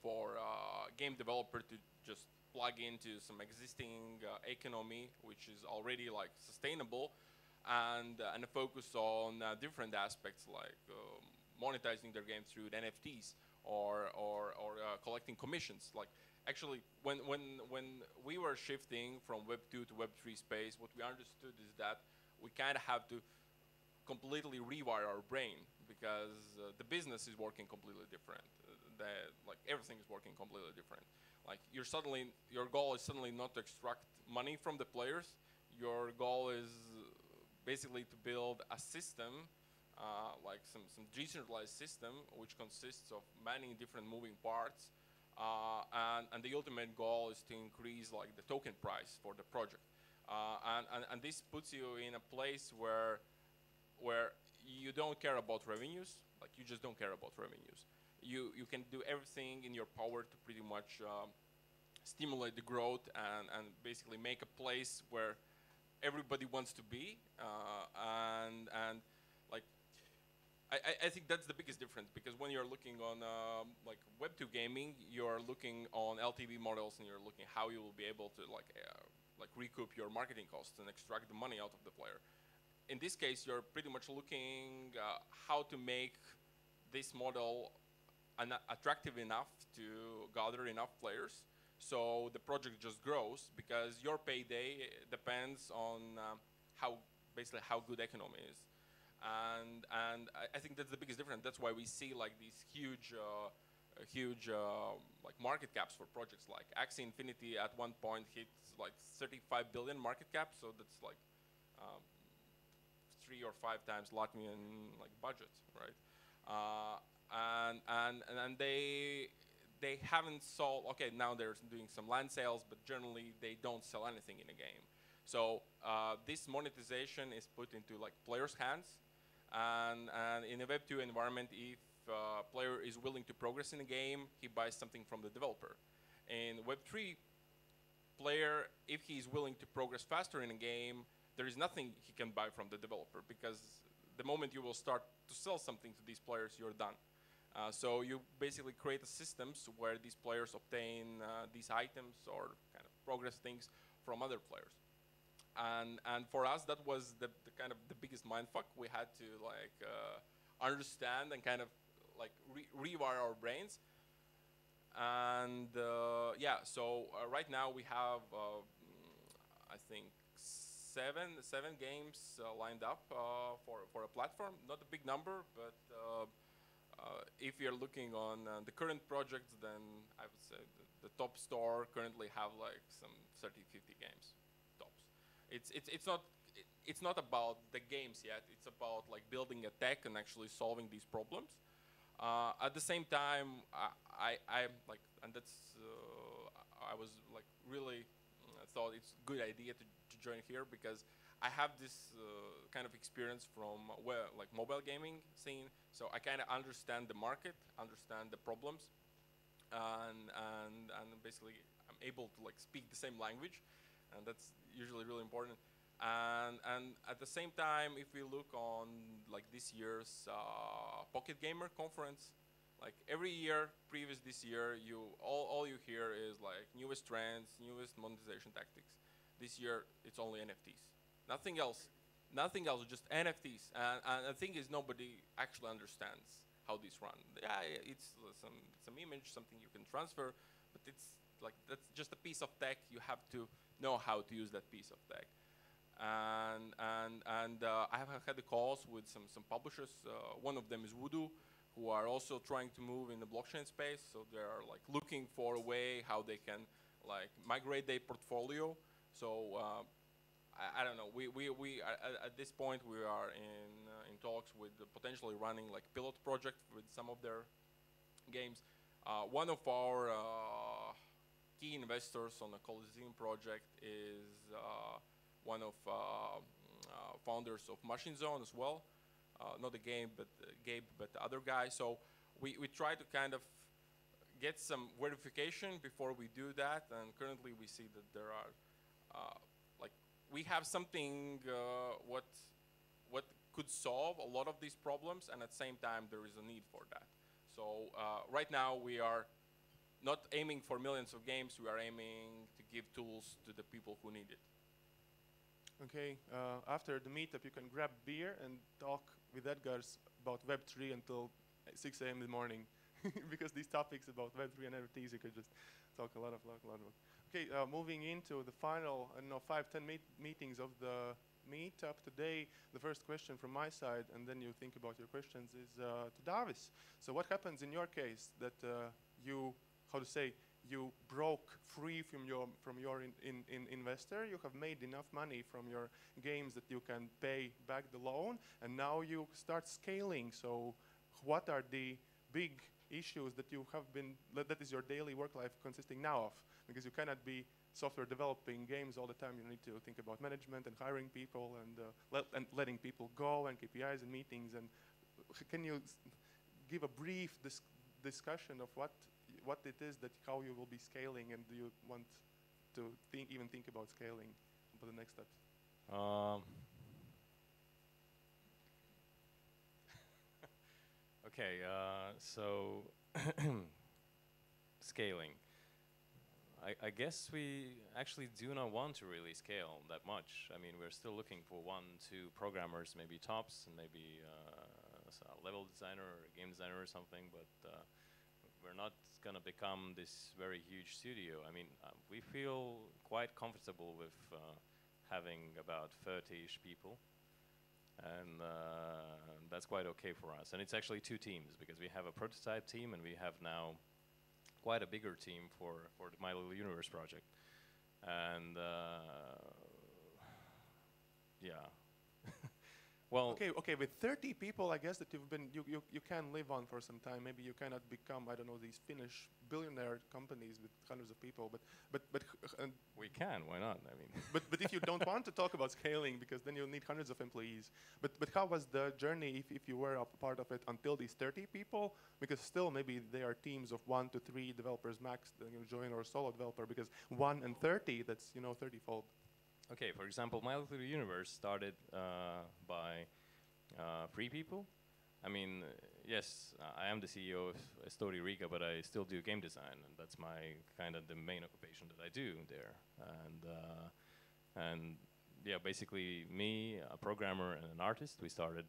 for a game developer to just plug into some existing economy, which is already like sustainable, and focus on different aspects like monetizing their game through NFTs or collecting commissions. Like actually, when we were shifting from Web 2 to Web 3 space, what we understood is that we kind of have to completely rewire our brain because the business is working completely different. Like everything is working completely different. Like your goal is suddenly not to extract money from the players. Your goal is basically to build a system, like some decentralized system, which consists of many different moving parts. And the ultimate goal is to increase like the token price for the project. And this puts you in a place where you don't care about revenues. Like you just don't care about revenues. You can do everything in your power to pretty much stimulate the growth and basically make a place where everybody wants to be. And like I think that's the biggest difference, because when you're looking on like Web 2 gaming, you're looking on LTV models and you're looking how you will be able to like recoup your marketing costs and extract the money out of the player. In this case, you're pretty much looking how to make this model attractive enough to gather enough players so the project just grows, because your payday depends on basically how good economy is. And I think that's the biggest difference. That's why we see like these huge like market caps for projects. Like Axie Infinity at one point hit like 35 billion market cap, so that's like 3 or 5 times Latvian like budget, right? And they haven't sold. Okay, now they're doing some land sales, but generally they don't sell anything in a game. So this monetization is put into like players' hands, and in a Web 2 environment, if a player is willing to progress in a game, he buys something from the developer. In Web 3, player, if he is willing to progress faster in a game, there is nothing he can buy from the developer, because the moment you will start to sell something to these players, you're done. So you basically create a systems where these players obtain these items or kind of progress things from other players. And for us, that was the kind of the biggest mindfuck. We had to like understand and kind of like rewire our brains. And yeah, so right now we have I think seven games lined up for a platform. Not a big number, but if you're looking on the current projects, then I would say the top store currently have like some 30, 50 games tops. It's not about the games yet. It's about like building a tech and actually solving these problems. At the same time, I like, and that's I was like really thought it's a good idea to join here because I have this kind of experience from like mobile gaming scene, so I kind of understand the market, understand the problems, and basically I'm able to like speak the same language, and that's usually really important. And at the same time, if we look on like this year's Pocket Gamer conference, like every year, previous this year, all you hear is like newest trends, newest monetization tactics. This year, it's only NFTs, nothing else, nothing else, just NFTs. And the thing is, nobody actually understands how these run. Yeah, it's some image, something you can transfer, but it's like that's just a piece of tech. You have to know how to use that piece of tech. And I have had the calls with some publishers. One of them is Voodoo, who are also trying to move in the blockchain space. So they are like looking for a way how they can like migrate their portfolio. So I don't know. We at this point we are in talks with potentially running like pilot project with some of their games. One of our key investors on the Coliseum project is one of founders of Machine Zone as well. Not the game, but Gabe, but the other guy. So we try to kind of get some verification before we do that. And currently we see that there are like we have something what could solve a lot of these problems, and at the same time there is a need for that. So right now we are not aiming for millions of games. We are aiming to give tools to the people who need it. Okay, after the meetup, you can grab beer and talk with Edgars about Web3 until 6 a.m. in the morning, because these topics about Web3 and NFTs, you could just talk a lot of. Okay, moving into the final, I don't know, 5-10 meetings of the meetup today. The first question from my side, and then you think about your questions, is to Davis. So what happens in your case that you, how to say, you broke free from your investor, you have made enough money from your games that you can pay back the loan, and now you start scaling. So what are the big issues that you have been, that is your daily work life consisting now of? Because you cannot be software developing games all the time. You need to think about management and hiring people and letting people go and KPIs and meetings. And can you give a brief discussion of what it is that how you will be scaling, and do you want to even think about scaling for the next steps? Okay, so scaling. I guess we actually do not want to really scale that much. I mean, we're still looking for 1-2 programmers, maybe tops, and maybe a level designer or a game designer or something, but we're not going to become this very huge studio. I mean, we feel quite comfortable with having about 30-ish people, and that's quite okay for us. And it's actually 2 teams, because we have a prototype team and we have now quite a bigger team for the My Little Universe project. And yeah. Well, okay. With 30 people, I guess that you can live on for some time. Maybe you cannot become, I don't know, these Finnish billionaire companies with hundreds of people. But we can. Why not? I mean. but if you don't want to talk about scaling, because then you'll need hundreds of employees. But how was the journey if you were a part of it until these 30 people? Because still maybe they are teams of 1 to 3 developers max that you join, or a solo developer. Because 1 and 30, that's 30-fold. Okay, for example, My Little Universe started by 3 people. I mean, yes, I am the CEO of Story Riga, but I still do game design, and that's my kind of the main occupation that I do there. And yeah, basically me, a programmer and an artist, we started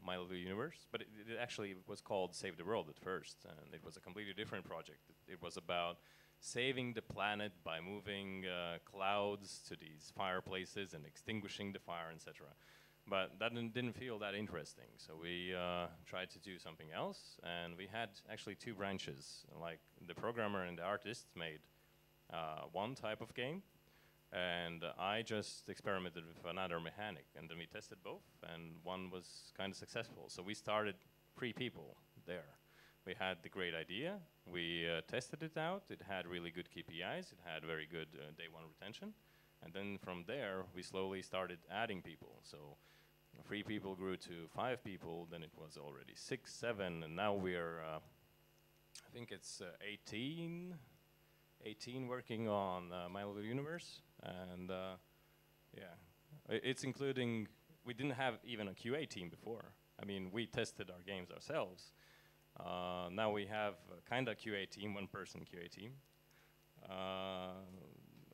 My Little Universe, but it actually was called Save the World at first, and it was a completely different project. It was about saving the planet by moving clouds to these fireplaces and extinguishing the fire, etc. But that didn't feel that interesting, so we tried to do something else, and we had actually 2 branches. Like the programmer and the artist made one type of game, and I just experimented with another mechanic, and then we tested both, and one was kind of successful. So we started 3 people there, We had the great idea. We tested it out. It had really good KPIs. It had very good day one retention. And then from there, we slowly started adding people. So 3 people grew to 5 people. Then it was already 6, 7, and now we're, I think it's 18 working on My Little Universe. And yeah, it's including, we didn't have even a QA team before. I mean, we tested our games ourselves. Now we have kind of QA team, 1-person QA team.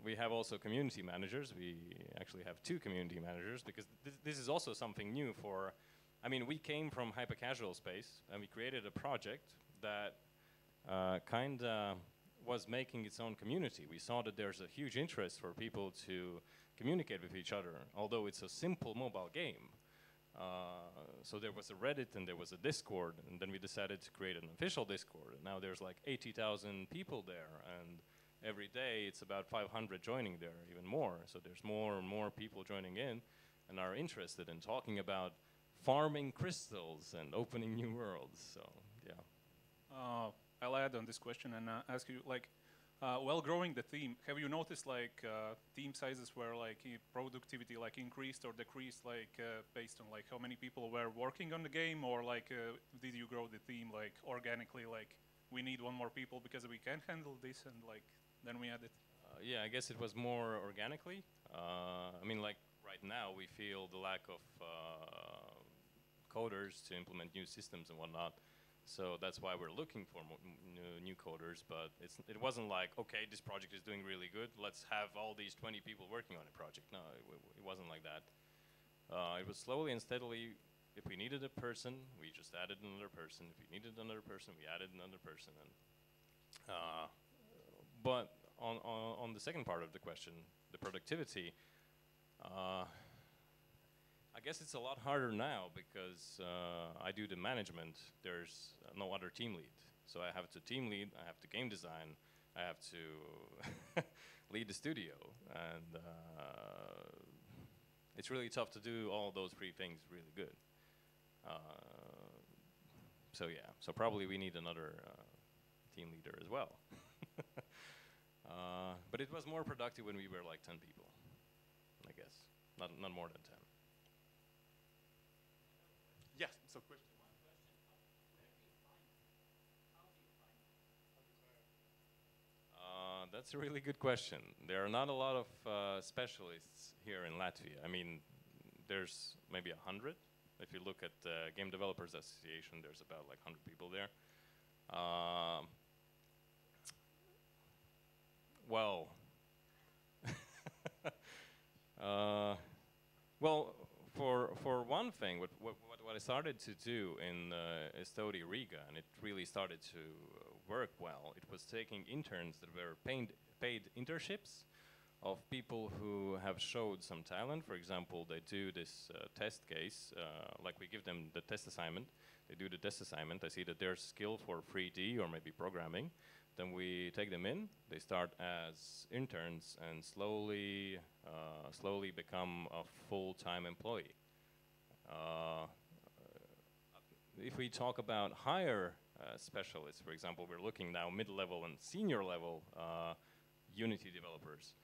We have also community managers. We actually have 2 community managers because this is also something new for, I mean, we came from hyper-casual space and we created a project that kind of was making its own community. We saw that there's a huge interest for people to communicate with each other, although it's a simple mobile game. So there was a Reddit and there was a Discord, and then we decided to create an official Discord. And now there's like 80,000 people there, and every day it's about 500 joining there, even more. So there's more and more people joining in and are interested in talking about farming crystals and opening new worlds. So yeah. I'll add on this question and ask you, like, while growing the team, have you noticed like team sizes where like productivity like increased or decreased like based on like how many people were working on the game, or like did you grow the team like organically, like we need 1 more people because we can't handle this, and like then we added? Yeah, I guess it was more organically. I mean, like right now we feel the lack of coders to implement new systems and whatnot. So that's why we're looking for new coders, but it wasn't like, okay, this project is doing really good, let's have all these 20 people working on a project. No, it wasn't like that. It was slowly and steadily, if we needed a person, we just added another person. If we needed another person, we added another person. And but on the second part of the question, the productivity, I guess it's a lot harder now because I do the management. There's no other team lead. So I have to team lead, I have to game design, I have to lead the studio. And it's really tough to do all those 3 things really good. So yeah, so probably we need another team leader as well. But it was more productive when we were like 10 people, I guess. Not more than 10. Yes, so question. That's a really good question. There are not a lot of specialists here in Latvia. I mean, there's maybe 100. If you look at the Game Developers Association, there's about like 100 people there. Well, well, for one thing, what I started to do in Estodi Riga, and it really started to work well, it was taking interns that were paid internships of people who have showed some talent. For example, they do this test case, like we give them the test assignment, they do the test assignment, I see that they're skilled for 3D or maybe programming, then we take them in, they start as interns and slowly become a full-time employee. If we talk about higher specialists, for example, we're looking now mid-level and senior level Unity developers,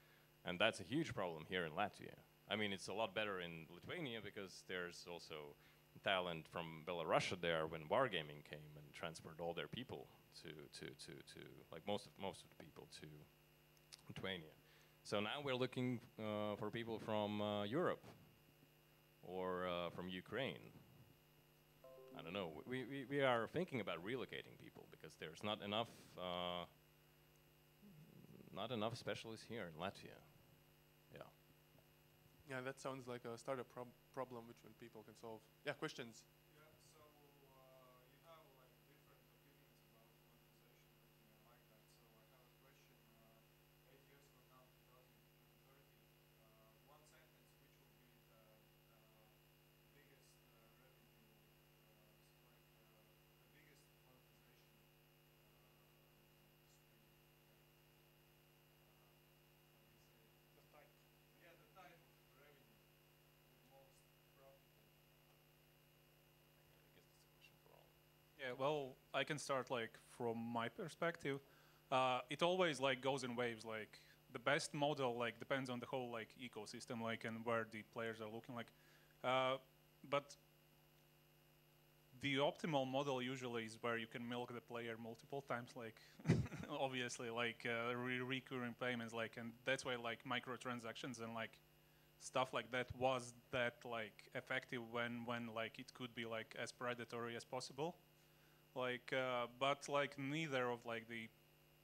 and that's a huge problem here in Latvia. I mean, it's a lot better in Lithuania because there's also talent from Belarus there when Wargaming came and transferred all their people to like most of the people to Lithuania. So now we're looking for people from Europe or from Ukraine. I don't know. We are thinking about relocating people because there's not enough specialists here in Latvia. Yeah. Yeah, that sounds like a startup problem which one people can solve. Yeah, questions? Yeah, so you have like different opinions about monetization and like that. So I have a question. 8 years from now, 2030, one sentence, which will be the biggest revenue, the biggest monetization stream. The type. Yeah, the type of revenue, the most profitable. Yeah, well, I can start like from my perspective. It always like goes in waves. Like the best model like depends on the whole like ecosystem, like and where the players are looking like. But the optimal model usually is where you can milk the player multiple times, like obviously like recurring payments, like, and that's why like microtransactions and like stuff like that was that like effective when like it could be like as predatory as possible. Like, but like neither of like the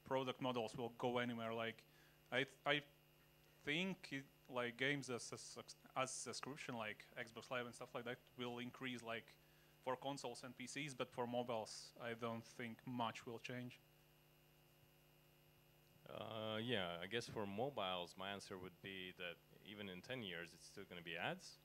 product models will go anywhere. Like, I think like games as subscription like Xbox Live and stuff like that will increase like for consoles and PCs, but for mobiles, I don't think much will change. Yeah, I guess for mobiles, my answer would be that even in 10 years, it's still going to be ads.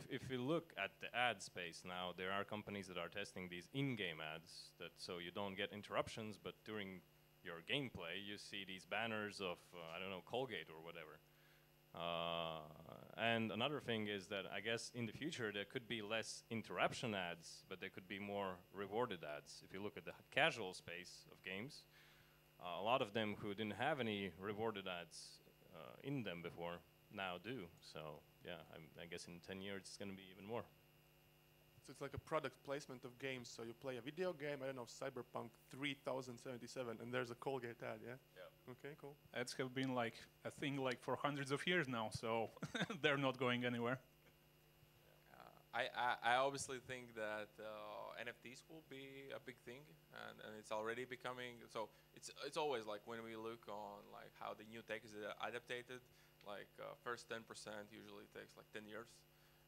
If you look at the ad space now, there are companies that are testing these in-game ads that so you don't get interruptions, but during your gameplay, you see these banners of, I don't know, Colgate or whatever. And another thing is that I guess in the future there could be less interruption ads, but there could be more rewarded ads. If you look at the casual space of games, a lot of them who didn't have any rewarded ads in them before now do. So yeah, I guess in 10 years it's going to be even more. So it's like a product placement of games. So you play a video game, I don't know, Cyberpunk 3077, and there's a Colgate ad, yeah? Yeah. Okay, cool. Ads have been like a thing like for hundreds of years now, so they're not going anywhere. I obviously think that NFTs will be a big thing, and it's already becoming. So it's always like when we look on like how the new tech is adapted, like first 10% usually takes like 10 years,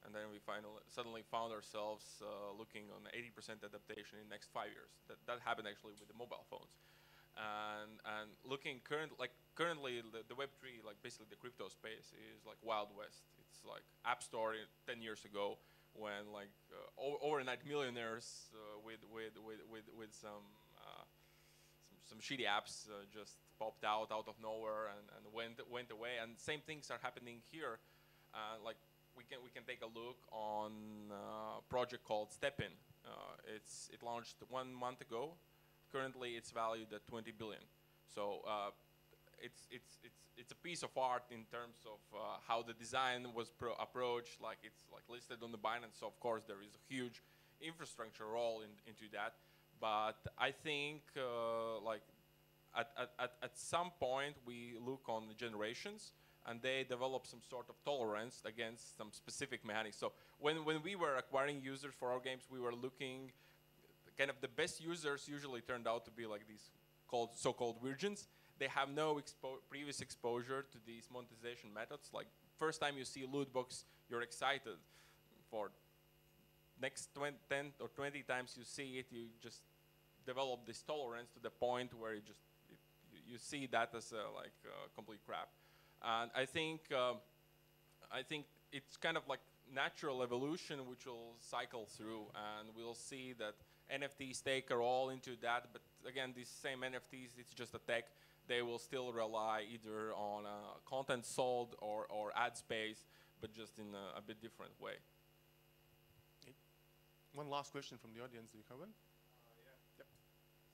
and then we suddenly found ourselves looking on 80% adaptation in the next 5 years. That happened actually with the mobile phones, and looking currently the Web3, like basically the crypto space is like Wild West. It's like App Store 10 years ago, when like overnight millionaires with some shitty apps just popped out of nowhere and went away. And same things are happening here. Like we can take a look on a project called StepIn. It launched 1 month ago. Currently, it's valued at 20 billion. So it's a piece of art in terms of how the design was approached. Like it's like listed on the Binance. So of course there is a huge infrastructure role into that. But I think like at some point we look on the generations and they develop some sort of tolerance against some specific mechanics. So when we were acquiring users for our games, we were looking kind of the best users usually turned out to be like these so-called virgins. They have no previous exposure to these monetization methods. Like first time you see loot box, you're excited. For next 10 or 20 times you see it, you just develop this tolerance to the point where you see that as complete crap. And I think it's kind of like natural evolution which will cycle through, and we'll see that NFTs take a role into that. But again, these same NFTs, it's just a tech. They will still rely either on content sold or ad space, but just in a bit different way. One last question from the audience. Do you have one? Yeah. Yep.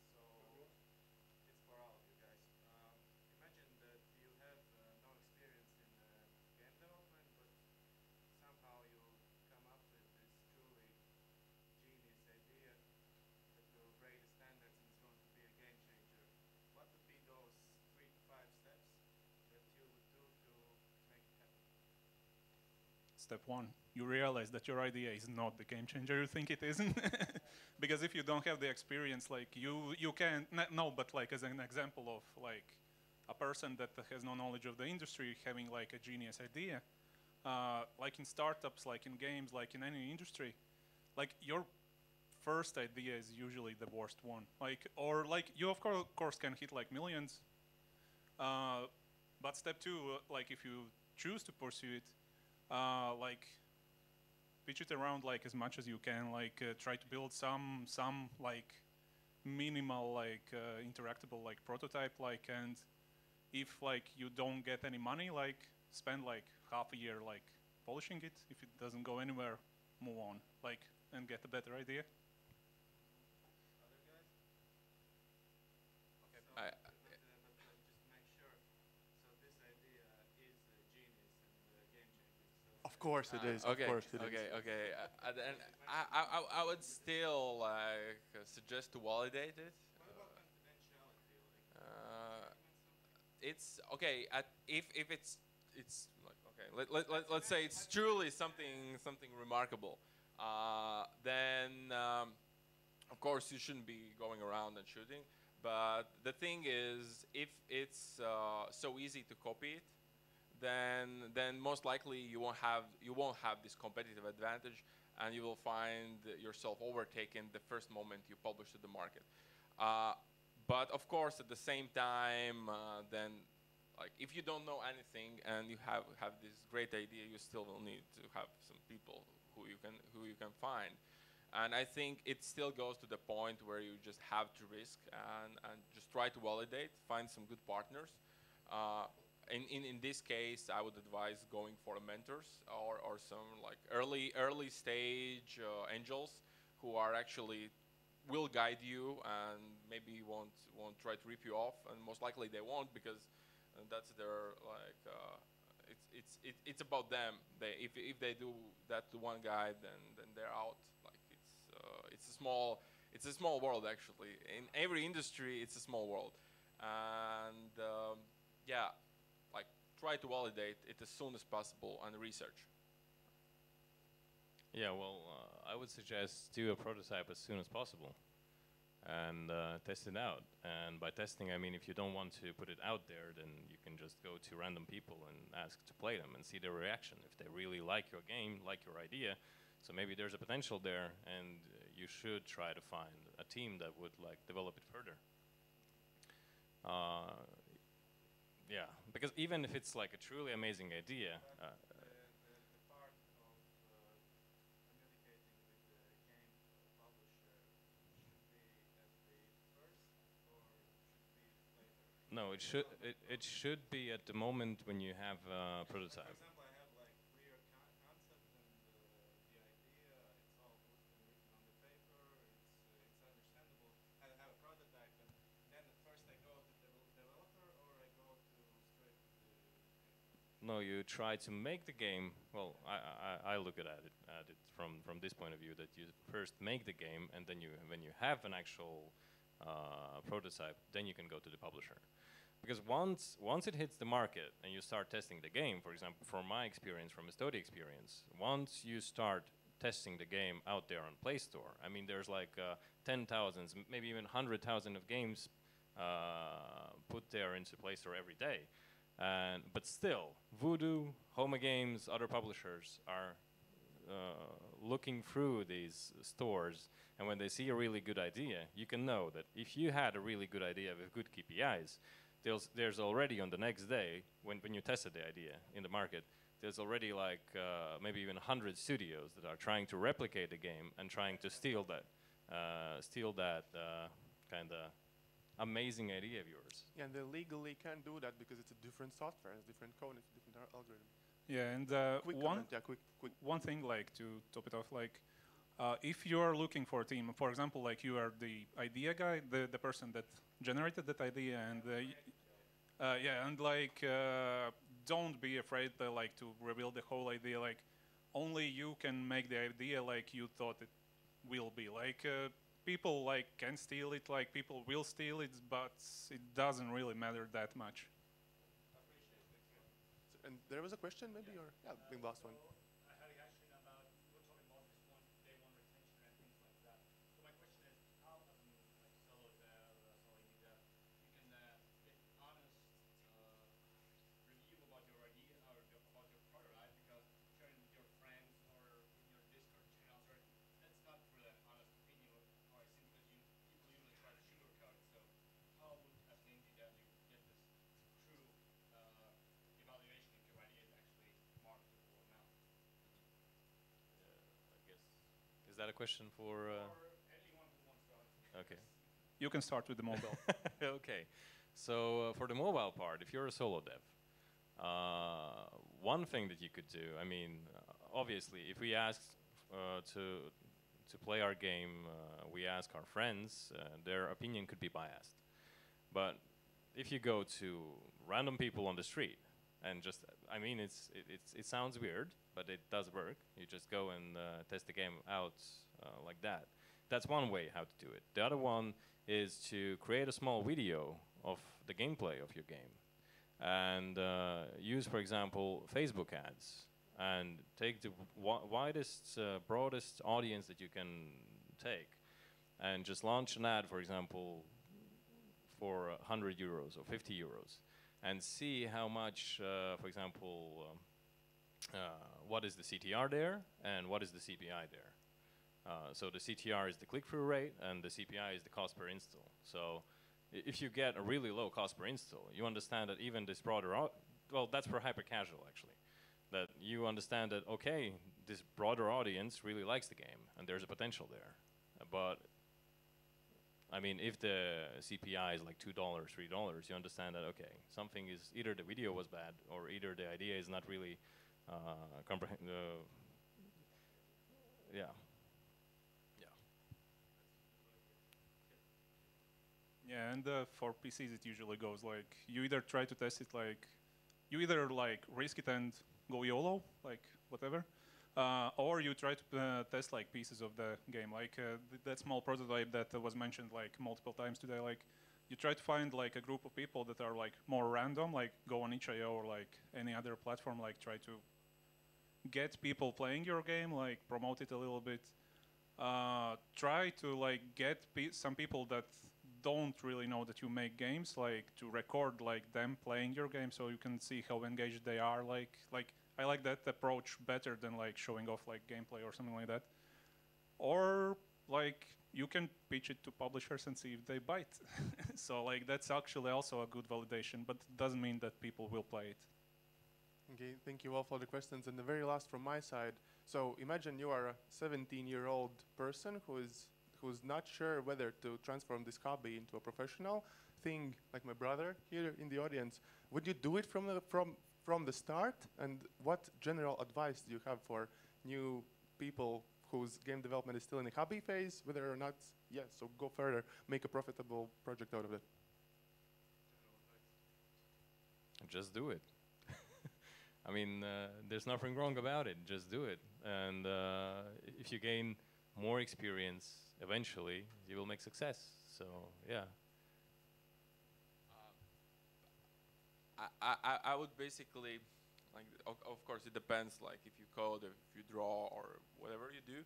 So it's for all of you guys. Imagine that you have no experience in game development, but somehow you come up with this truly genius idea that will break the standards and it's going to be a game changer. What would be those 3 to 5 steps that you would do to make it happen? Step one, you realize that your idea is not the game changer you think it is. Because if you don't have the experience, like you can, no, but like as an example of like a person that has no knowledge of the industry having like a genius idea, like in startups, like in games, like in any industry, like your first idea is usually the worst one. Like, or like you of course can hit like millions, but step two, like if you choose to pursue it, like pitch it around like as much as you can, like try to build some like minimal like interactable like prototype, like, and if like you don't get any money, like spend like half a year like polishing it. If it doesn't go anywhere, move on, like, and get a better idea. course it is. Okay, Of course it is. okay. Then I would still like suggest to validate it. It's okay. If it's like okay. Let's say it's truly something remarkable. Then of course you shouldn't be going around and shooting. But the thing is, if it's so easy to copy it, then most likely you won't have this competitive advantage, and you will find yourself overtaken the first moment you publish to the market. But of course, at the same time, then like if you don't know anything and you have this great idea, you still will need to have some people who you can find. And I think it still goes to the point where you just have to risk and just try to validate, find some good partners. In this case, I would advise going for mentors or some like early stage angels who are actually will guide you and maybe won't try to rip you off, and most likely they won't, because that's their like it's about them. If they do that to one guy, then they're out. Like it's a small world actually. In every industry, it's a small world, and yeah, like try to validate it as soon as possible and research. Yeah, well, I would suggest do a prototype as soon as possible and test it out. And by testing, I mean if you don't want to put it out there, then you can just go to random people and ask to play them and see their reaction. If they really like your game, like your idea, so maybe there's a potential there, and you should try to find a team that would like develop it further. Yeah, because even if it's like a truly amazing idea, The part of communicating with the game publisher should be at the first, or should be later? no, it should be at the moment when you have a For prototype. example, I have like clear concept and the idea. It's all written on the paper. It's understandable. I have a prototype, and then at first I go to the developer, or I go to straight to the game. No, you try to make the game. Well, I look at it from this point of view, that you first make the game, and then when you have an actual prototype, then you can go to the publisher. Because once it hits the market and you start testing the game, for example, from my experience, from Estodi experience, once you start testing the game out there on Play Store, I mean, there's like 10,000, maybe even 100,000 of games put there into Play Store every day. But still, Voodoo, Homa Games, other publishers are looking through these stores, and when they see a really good idea, you can know that if you had a really good idea with good KPIs, there's already on the next day, when you tested the idea in the market, there's already like maybe even 100 studios that are trying to replicate the game and trying to steal that kind of amazing idea of yours. Yeah, and they legally can't do that because it's a different software, it's different code, it's a different algorithm. Yeah, and Quick one comment, yeah, quick. one thing, like to top it off, like if you are looking for a team, for example, like you are the idea guy, the person that generated that idea, and yeah, and like don't be afraid to like to reveal the whole idea. Like only you can make the idea like you thought it will be. Like people like can steal it, like people will steal it, but it doesn't really matter that much. So, and there was a question maybe, or yeah, the last one. I had a question about, we were talking about this one, day one retention and things like that. So my question is, how as an like solo dev, solo indie dev, you can get honest review about your idea or about your prototype, because sharing with your friends or in your Discord channels, or that's not really an honest opinion or how I see, because people usually try to sugarcoat it. So how would, as an indie dev, you get this true evaluation if your idea is actually marketable or not? I guess. Is that a question for? Or anyone who wants to answer. Okay. You can start with the mobile. Okay. So for the mobile part, if you're a solo dev, one thing that you could do, I mean, obviously, if we ask to play our game, we ask our friends, their opinion could be biased. But if you go to random people on the street and just I mean it sounds weird, but it does work. You just go and test the game out like that. That's one way how to do it. The other one is to create a small video of the gameplay of your game, and use, for example, Facebook ads, and take the widest, broadest audience that you can take, and just launch an ad, for example, for 100 euros or 50 euros, and see how much, for example, what is the CTR there and what is the CPI there. So the CTR is the click-through rate and the CPI is the cost per install. So if you get a really low cost per install, you understand that even this broader, well, that's for hyper-casual actually, that you understand that, okay, this broader audience really likes the game and there's a potential there. But I mean, if the CPI is like $2, $3, you understand that, okay, something is, either the video was bad or either the idea is not really yeah. Yeah, and for PCs it usually goes like, you either try to test it like, you either like risk it and go YOLO, like whatever, or you try to test like pieces of the game, like that small prototype that was mentioned like multiple times today. Like you try to find like a group of people that are like more random, like go on itch.io or like any other platform, like try to get people playing your game, like promote it a little bit. Try to like get some people that don't really know that you make games, like to record like them playing your game so you can see how engaged they are. Like I like that approach better than like showing off like gameplay or something like that. Or like you can pitch it to publishers and see if they bite. So like that's actually also a good validation, but it doesn't mean that people will play it. Okay, thank you all for the questions. And the very last from my side. So imagine you are a 17-year-old person who's not sure whether to transform this hobby into a professional thing, like my brother here in the audience. Would you do it from the start? And what general advice do you have for new people whose game development is still in the hobby phase, whether or not, yes, so go further, make a profitable project out of it? Just do it. I mean, there's nothing wrong about it. Just do it. And if you gain more experience, eventually you will make success. So yeah. I would basically, like, of course it depends, like if you code, if you draw, or whatever you do.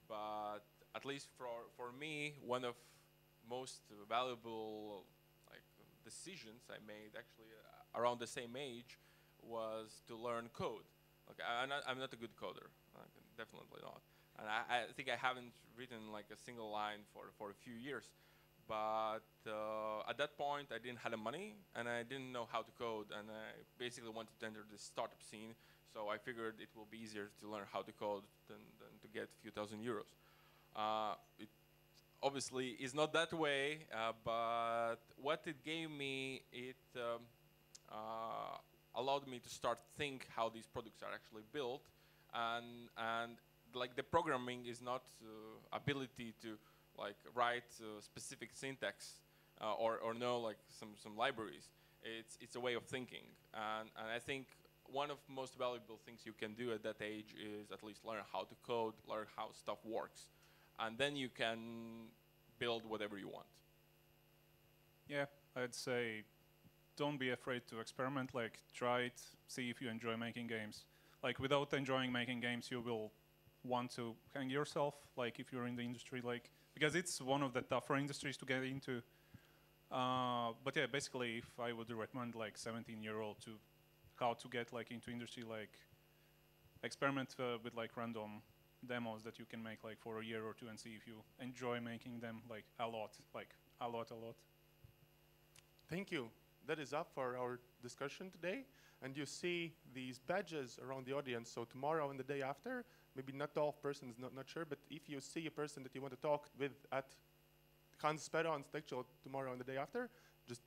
But at least for me, one of most valuable like decisions I made actually around the same age was to learn code. Okay, I'm not a good coder, definitely not. And I think I haven't written like a single line for a few years. But at that point, I didn't have the money, and I didn't know how to code, and I basically wanted to enter the startup scene. So I figured it will be easier to learn how to code than to get a few €1,000. It obviously is not that way, but what it gave me, it allowed me to start think how these products are actually built, and like the programming is not ability to like write specific syntax or know like some libraries. It's a way of thinking, and I think one of the most valuable things you can do at that age is at least learn how to code, learn how stuff works, and then you can build whatever you want. Yeah, I'd say don't be afraid to experiment, like try it, see if you enjoy making games. Like without enjoying making games, you will want to hang yourself, like if you're in the industry, like, because it's one of the tougher industries to get into. But yeah, basically if I would recommend like 17-year-old to how to get like into industry, like experiment with like random demos that you can make like for a year or two and see if you enjoy making them like a lot, like a lot. Thank you. That is up for our discussion today. And you see these badges around the audience. So tomorrow and the day after, maybe not all persons, not sure, but if you see a person that you want to talk with at Hans Speron's lecture tomorrow and the day after, just,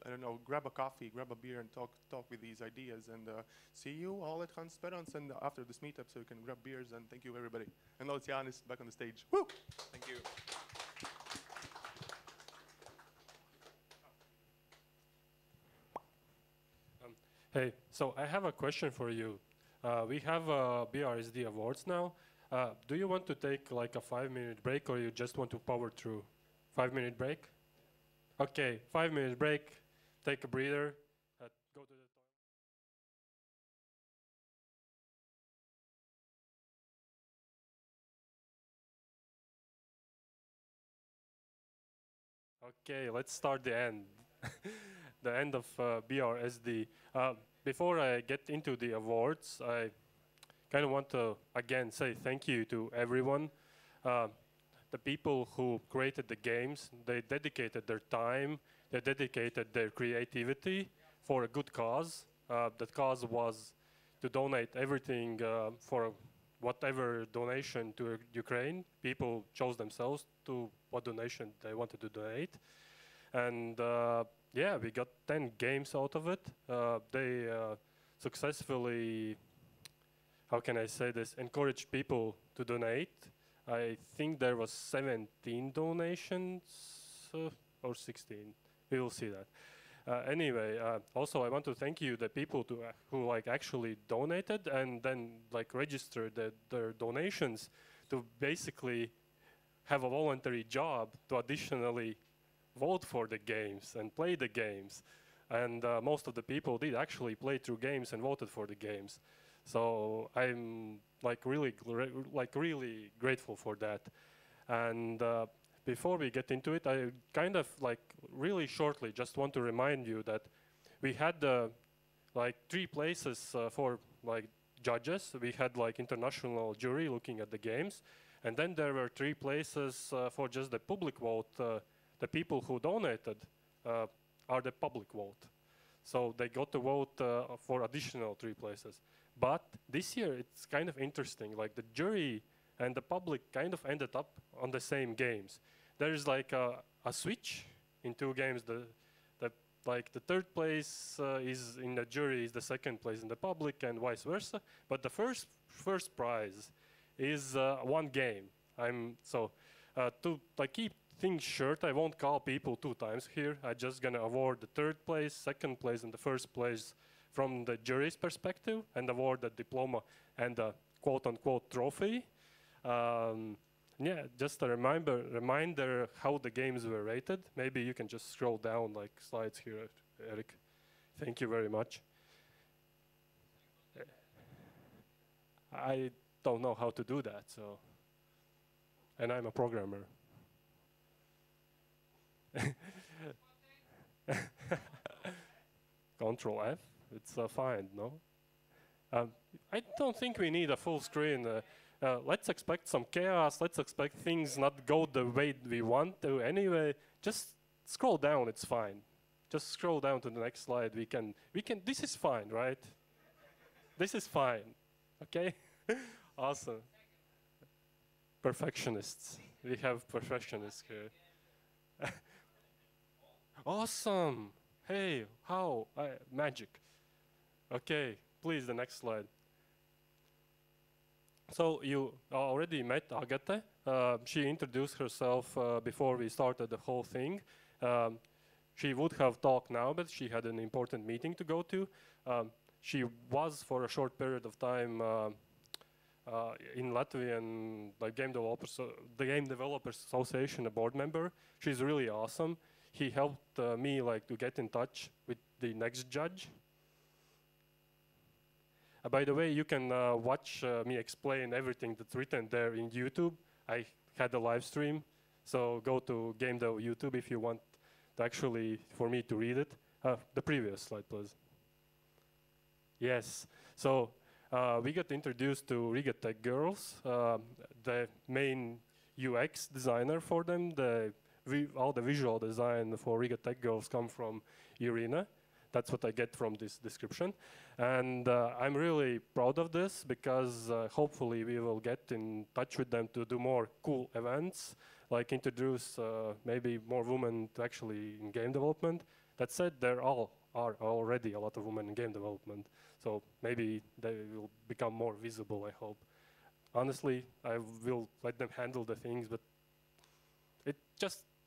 I don't know, grab a coffee, grab a beer and talk with these ideas. And see you all at Hans Speron's and after this meetup so you can grab beers. And thank you, everybody. And now it's Janis back on the stage. Woo! Thank you. Hey, so I have a question for you. We have BRSD awards now. Do you want to take like a 5-minute break, or you just want to power through? 5-minute break? Okay, 5-minute break. Take a breather. Go to the toilet. Okay, let's start the end. The end of BRSD. Before I get into the awards, I kind of want to again say thank you to everyone. The people who created the games, they dedicated their time, they dedicated their creativity for a good cause. That cause was to donate everything for whatever donation to Ukraine. People chose themselves to what donation they wanted to donate. And yeah, we got 10 games out of it. They successfully, how can I say this, encouraged people to donate. I think there was 17 donations or 16. We will see that. Anyway, also I want to thank you, the people who like actually donated and then like registered their donations to basically have a voluntary job to additionally vote for the games and play the games. And most of the people did actually play through games and voted for the games. So I'm like really grateful for that. And before we get into it, I kind of like really shortly just want to remind you that we had like 3 places for like judges. We had like international jury looking at the games, and then there were 3 places for just the public vote. The people who donated are the public vote. So they got to vote for additional 3 places. But this year it's kind of interesting, like the jury and the public kind of ended up on the same games. There's like a switch in 2 games. Like the 3rd place is in the jury, is the 2nd place in the public, and vice versa. But the first prize is 1 game. To like keep things short, I won't call people 2 times here. I'm just gonna award the 3rd place, 2nd place, and the 1st place from the jury's perspective, and award the diploma and the quote-unquote trophy. Yeah, just a reminder how the games were rated. Maybe you can just scroll down like slides here, Eric. Thank you very much. I don't know how to do that, so, and I'm a programmer. Control F. It's fine, no? I don't think we need a full screen. Let's expect some chaos. Let's expect things not go the way we want to anyway. Just scroll down, it's fine. Just scroll down to the next slide. We can, this is fine, right? This is fine, okay? Awesome. Perfectionists. We have perfectionists here. Awesome. Hey, how? Magic. Okay, please, the next slide. So you already met Agate. She introduced herself before we started the whole thing. She would have talked now, but she had an important meeting to go to. She was, for a short period of time, in Latvian the Game Developers Association, a board member. She's really awesome. He helped me to get in touch with the next judge. By the way, you can watch me explain everything that's written there in YouTube. I had a live stream, so go to Game Dev YouTube if you want to actually for me to read it. The previous slide, please. Yes, so we got introduced to Riga Tech Girls, the main UX designer for them. All the visual design for Riga Tech Girls come from Irina. That's what I get from this description. And I'm really proud of this because hopefully we will get in touch with them to do more cool events, like introduce maybe more women to actually in game development. That said, there are already a lot of women in game development, so maybe they will become more visible, I hope. Honestly, I will let them handle the things, but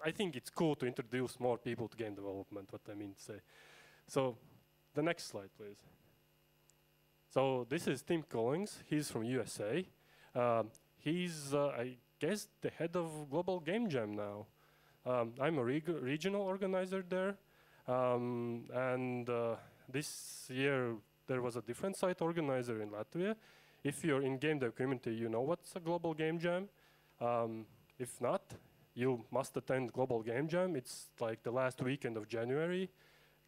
I think it's cool to introduce more people to game development, what I mean to say. So The next slide, please. So this is Tim Collins. He's from USA. He's, I guess, the head of Global Game Jam now. I'm a regional organizer there. And this year, there was a different site organizer in Latvia. If you're in game dev community, you know what's a Global Game Jam. If not, you must attend Global Game Jam. It's like the last weekend of January.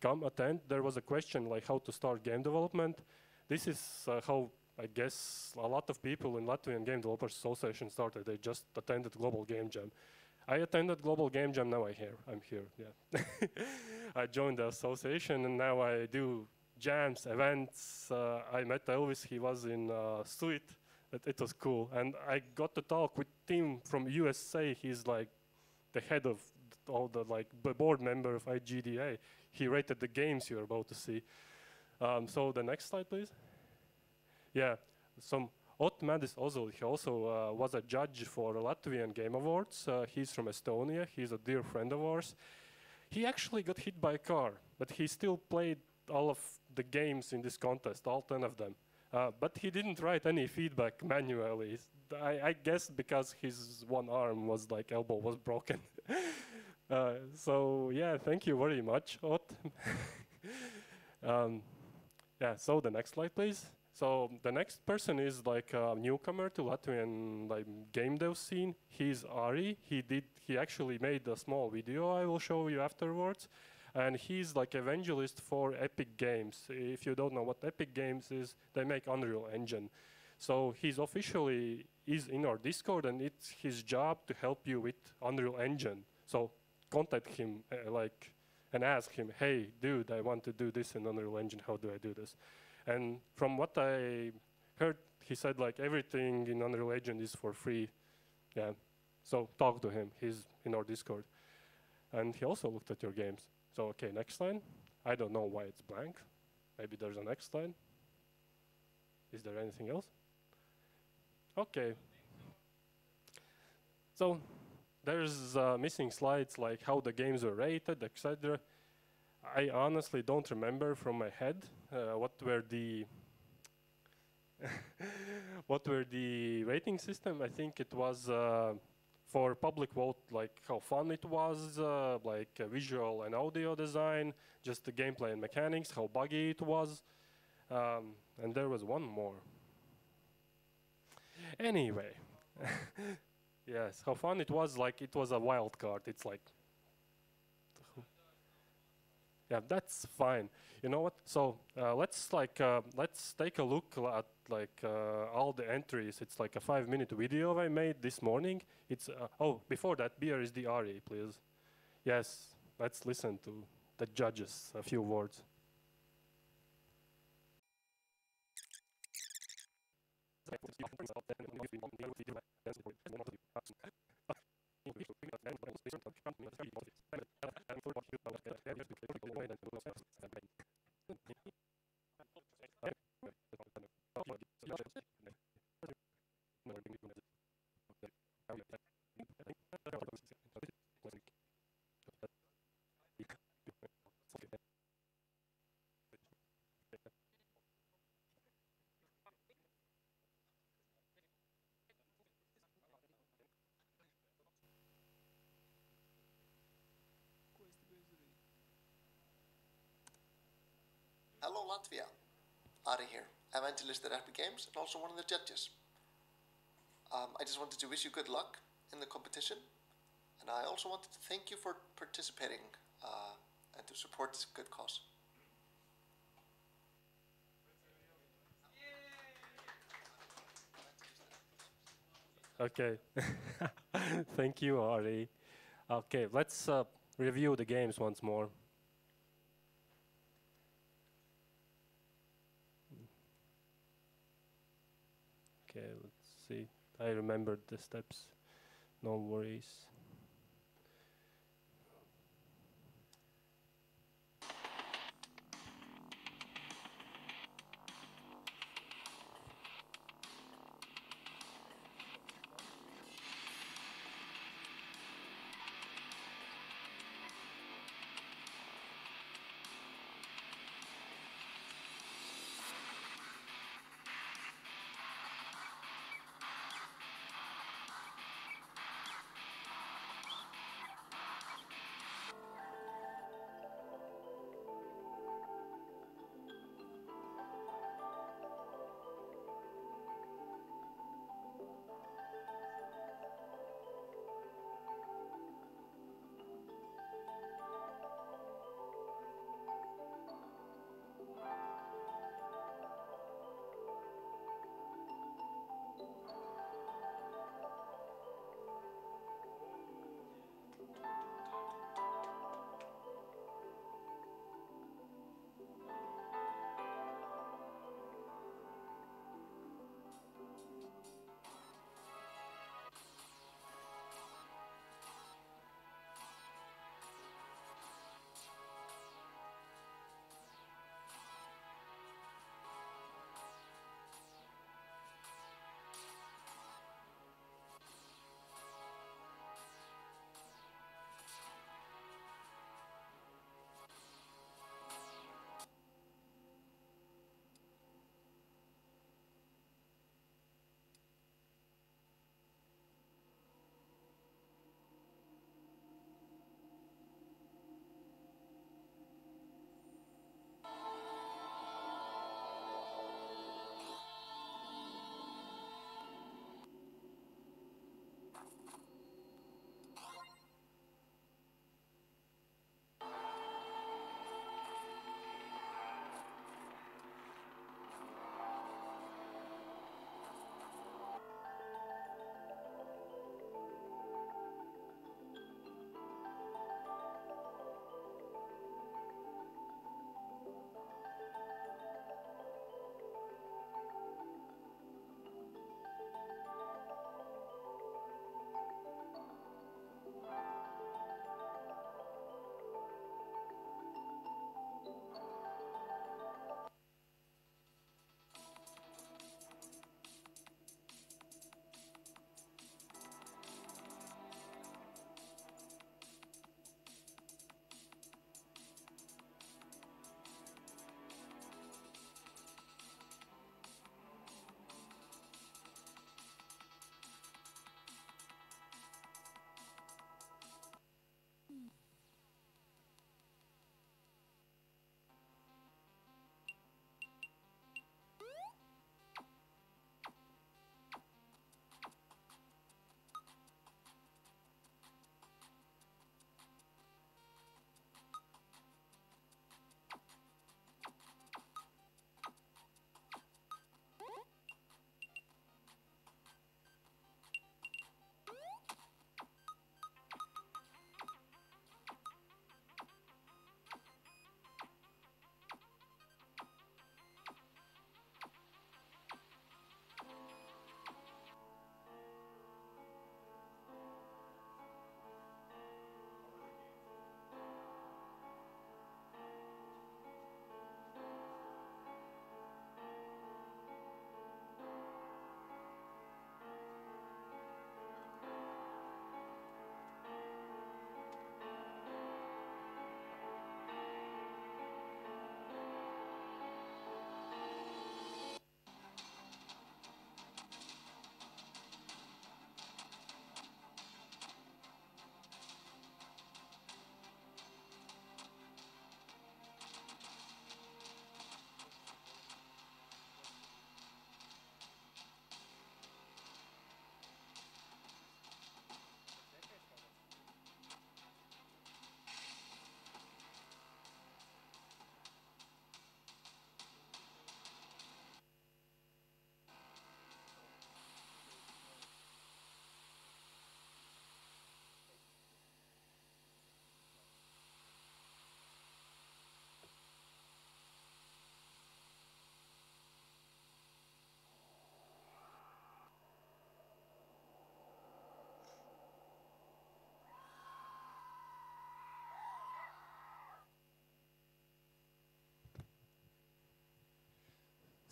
Come attend. There was a question like how to start game development. This is how I guess a lot of people in Latvian Game Developers Association started. They just attended Global Game Jam. I attended Global Game Jam, now I'm here, yeah. I joined the association and now I do jams, events. I met Elvis, he was in Suit. It was cool. And I got to talk with Tim from USA. He's like the head of all the board member of IGDA. He rated the games you're about to see. So the next slide, please. Yeah, Ott Madis Ozol, he also was a judge for Latvian Game Awards. He's from Estonia. He's a dear friend of ours. He actually got hit by a car, but he still played all of the games in this contest, all 10 of them. But he didn't write any feedback manually. I guess because his one arm was like elbow was broken. So yeah, thank you very much, Ott. Yeah, so the next slide, please. So the next person is like a newcomer to Latvian game dev scene. He's Ari. He actually made a small video I will show you afterwards. And he's like evangelist for Epic Games. If you don't know what Epic Games is, they make Unreal Engine. So he's officially is in our Discord, and it's his job to help you with Unreal Engine. So contact him and ask him, hey, dude, I want to do this in Unreal Engine. How do I do this? And from what I heard, he said like everything in Unreal Engine is for free. Yeah. So talk to him. He's in our Discord. And he also looked at your games. So okay, next slide. I don't know why it's blank. Maybe there's a next slide. Is there anything else? Okay. So there's missing slides like how the games were rated, etc. I honestly don't remember from my head what were the rating system. I think it was for public vote, like how fun it was, visual and audio design, just the gameplay and mechanics, how buggy it was, and there was one more. Anyway, yes, how fun it was. Like it was a wild card. It's like. Yeah, that's fine. You know what? So let's take a look at all the entries. It's like a 5-minute video I made this morning. It's oh, before that, beer is the Ari, please. Yes, let's listen to the judges a few words. Hello Latvia, Ari here, evangelist at Epic Games and also one of the judges. I just wanted to wish you good luck in the competition, and I also wanted to thank you for participating and to support this good cause. Okay, thank you, Ari. Okay, let's review the games once more. Okay, let's see. I remembered the steps. No worries.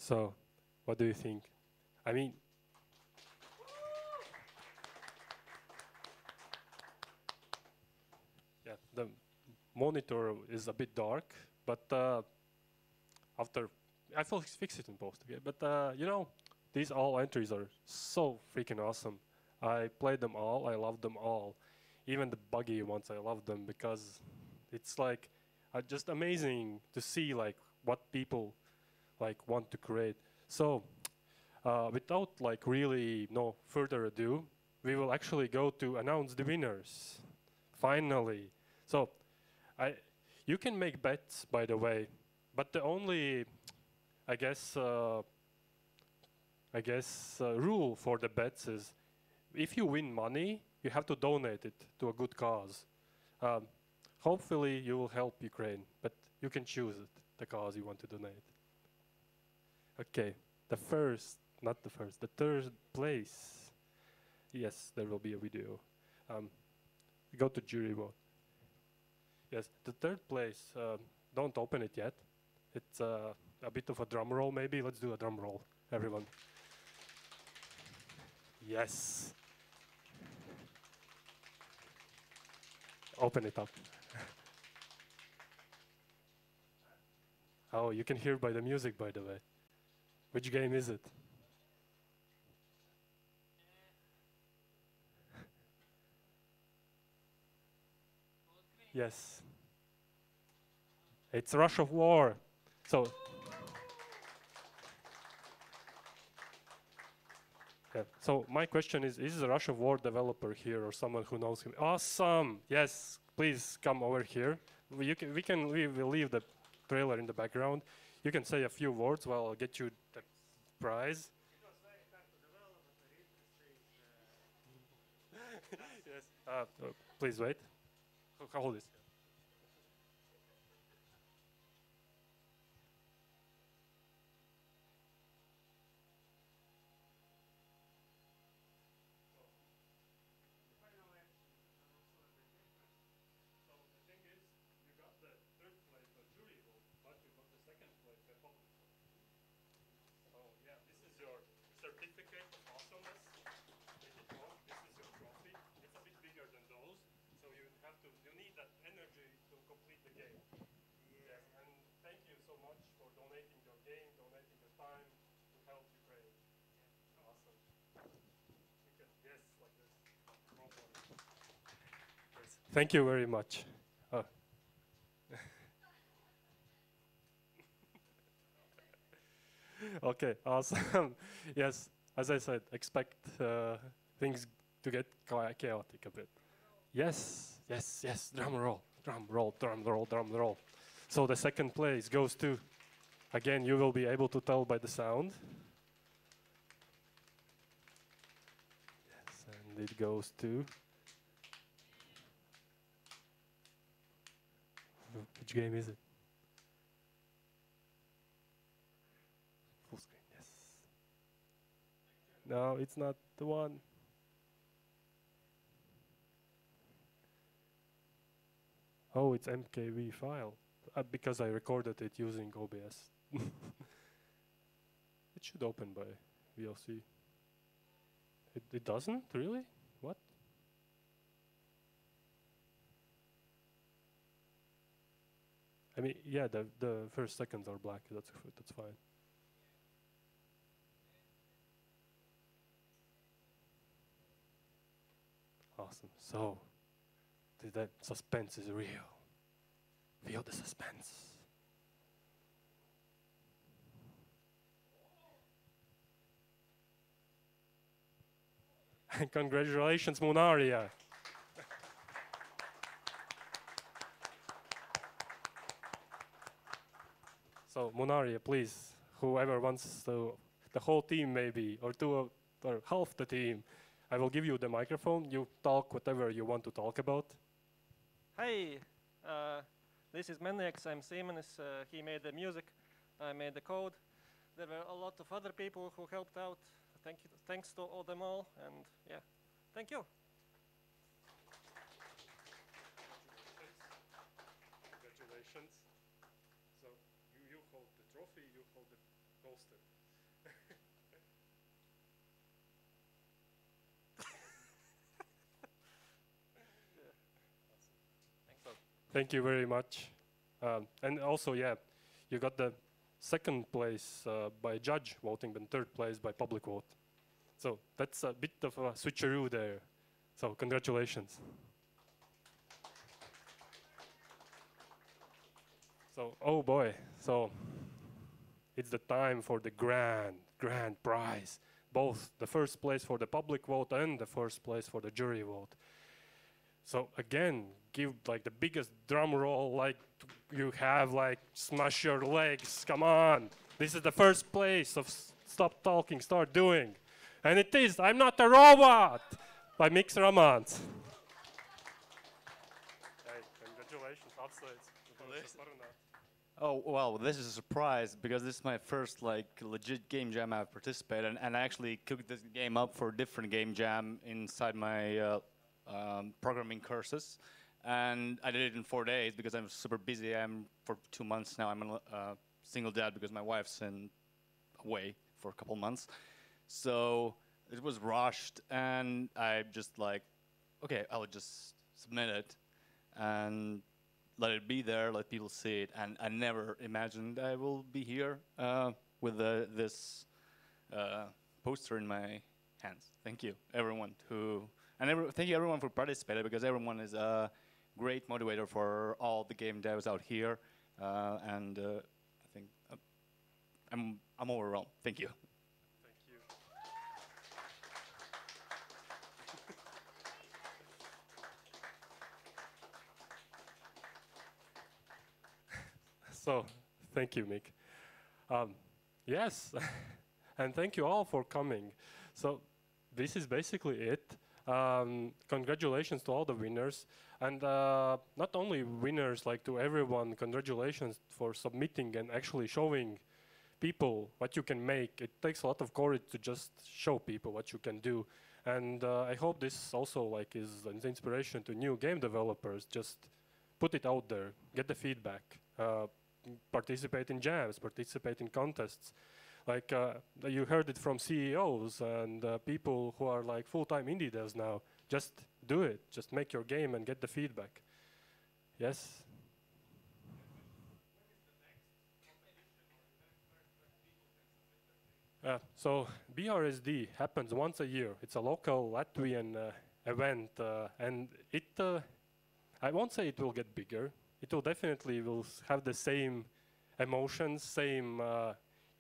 So, what do you think? I mean, yeah, the monitor is a bit dark, but after I will fix it in post, okay? But you know, these all entries are so freaking awesome. I played them all. I love them all. Even the buggy ones, I love them because it's like just amazing to see like what people like want to create. So without like really no further ado, we will actually go to announce the winners. Finally. So you can make bets, by the way, but the only I guess rule for the bets is if you win money, you have to donate it to a good cause. Hopefully you will help Ukraine, but you can choose it, the cause you want to donate. Okay, the third place. Yes, there will be a video. We go to jury vote. Yes, the third place, don't open it yet. It's a bit of a drum roll maybe. Let's do a drum roll, everyone. Yes. Open it up. Oh, you can hear by the music, by the way. Which game is it? Yes. It's Rush of War. So. Yeah. So my question is the Rush of War developer here or someone who knows him? Awesome. Yes. Please come over here. We will leave the trailer in the background. You can say a few words while I'll get you the prize. Yes. Please wait. Hold this. Certificate of awesomeness. Take it home. This is your trophy. It's a bit bigger than those, so you need that energy to complete the game. Yeah. Yes, and thank you so much for donating your game, donating your time to help Ukraine. Yeah. Awesome. You can, yes, like this. Yes. Thank you very much. Okay, awesome. Yes, as I said, expect things to get chaotic a bit. Yes, yes, yes, drum roll, drum roll, drum roll, drum roll. So the second place goes to, again, you will be able to tell by the sound. Yes, and it goes to, which game is it? Full screen, yes. No, it's not the one. Oh, it's MKV file, because I recorded it using OBS. It should open by VLC. It doesn't? Really? What? I mean, yeah, the first seconds are black. That's fine. Awesome. So, the suspense is real. Feel the suspense. Congratulations, Munaria. So, Munaria, please, whoever wants to, the whole team maybe, or half the team, I will give you the microphone. You talk whatever you want to talk about. Hi, this is Menix. I'm Siemens. He made the music. I made the code. There were a lot of other people who helped out. Thanks to all them all. And yeah, thank you. Congratulations. So you hold the trophy, you hold the poster. Thank you very much. And also, yeah, you got the second place by judge voting, and third place by public vote. So that's a bit of a switcheroo there. So congratulations. So, oh boy, so it's the time for the grand prize. Both the first place for the public vote and the first place for the jury vote. So again, give like the biggest drum roll like you have, like smash your legs, come on. This is the first place of Stop Talking, Start Doing. And it is I'm Not a Robot by Mix Ramans. Hey, congratulations, Oh, well, this is a surprise because this is my first like legit game jam I've participated in, and I actually cooked this game up for a different game jam inside my programming courses. And I did it in 4 days because I'm super busy. For 2 months now, I'm a single dad because my wife's away for a couple months. So it was rushed, and I just like, okay, I'll just submit it and let it be there, let people see it. And I never imagined I will be here with this poster in my hands. Thank you, everyone thank you everyone for participating, because everyone is a great motivator for all the game devs out here. And I think I'm overwhelmed. Thank you. Thank you. So, thank you, Mick. Yes, and thank you all for coming. So, this is basically it. Congratulations to all the winners. And not only winners, like to everyone, congratulations for submitting and actually showing people what you can make. It takes a lot of courage to just show people what you can do. And I hope this also like is an inspiration to new game developers. Just put it out there, get the feedback, participate in jams, participate in contests. Like you heard it from CEOs and people who are like full-time indie devs now. Just do it. Just make your game and get the feedback. Yes? So BRSD happens once a year. It's a local Latvian event, and it. I won't say it will get bigger. It will definitely have the same emotions, same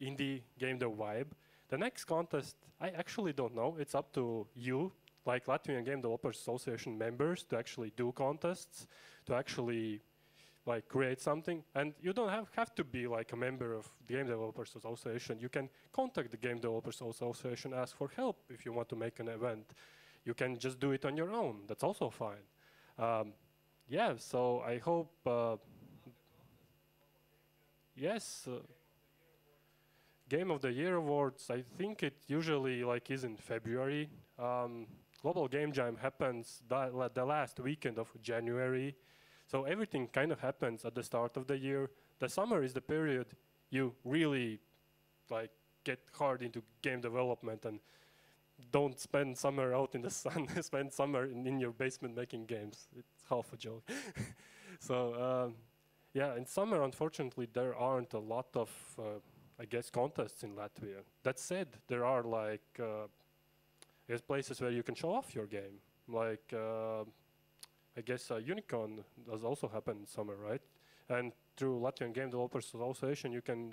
indie game dev vibe. The next contest, I actually don't know. It's up to you, like Latvian Game Developers Association members, to actually do contests, to actually like create something. And you don't have to be like a member of the Game Developers Association. You can contact the Game Developers Association, ask for help if you want to make an event. You can just do it on your own. That's also fine. Yeah, so I hope, yes, Game of the Year awards, I think it usually like is in February. Global Game Jam happens the last weekend of January. So everything kind of happens at the start of the year. The summer is the period you really like get hard into game development and don't spend summer out in the sun, spend summer in your basement making games. It's half a joke. So yeah, in summer, unfortunately, there aren't a lot of, I guess, contests in Latvia. That said, there are like, there's places where you can show off your game. Like, I guess Unicon does also happen in summer, right? And through Latvian Game Developers Association, you can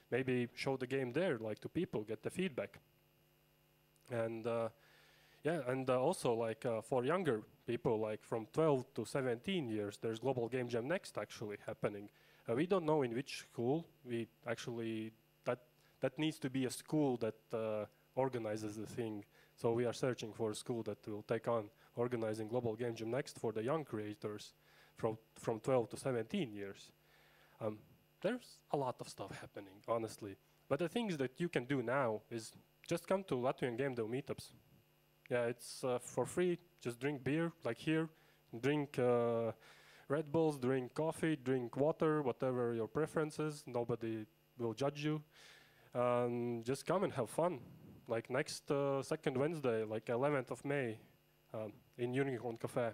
maybe show the game there, like to people, get the feedback. And yeah, and also like for younger people, like from 12 to 17 years, there's Global Game Jam Next actually happening. We don't know in which school. We actually, that needs to be a school that organizes the thing. So we are searching for a school that will take on organizing Global Game Jam Next for the young creators from 12 to 17 years. There's a lot of stuff happening, honestly. But the things that you can do now is just come to Latvian Game Dev meetups. Yeah, it's for free. Just drink beer, like here. Drink Red Bulls, drink coffee, drink water, whatever your preference is. Nobody will judge you. Just come and have fun. Like next second Wednesday, like 11th of May, in Unicorn Cafe.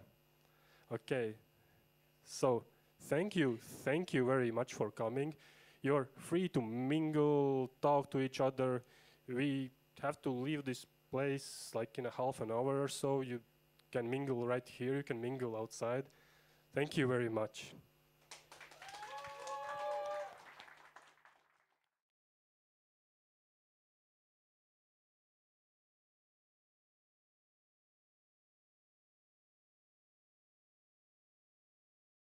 Okay, so Thank you very much for coming. You're free to mingle, talk to each other. We have to leave this place like in a half an hour or so. You can mingle right here, you can mingle outside. Thank you very much.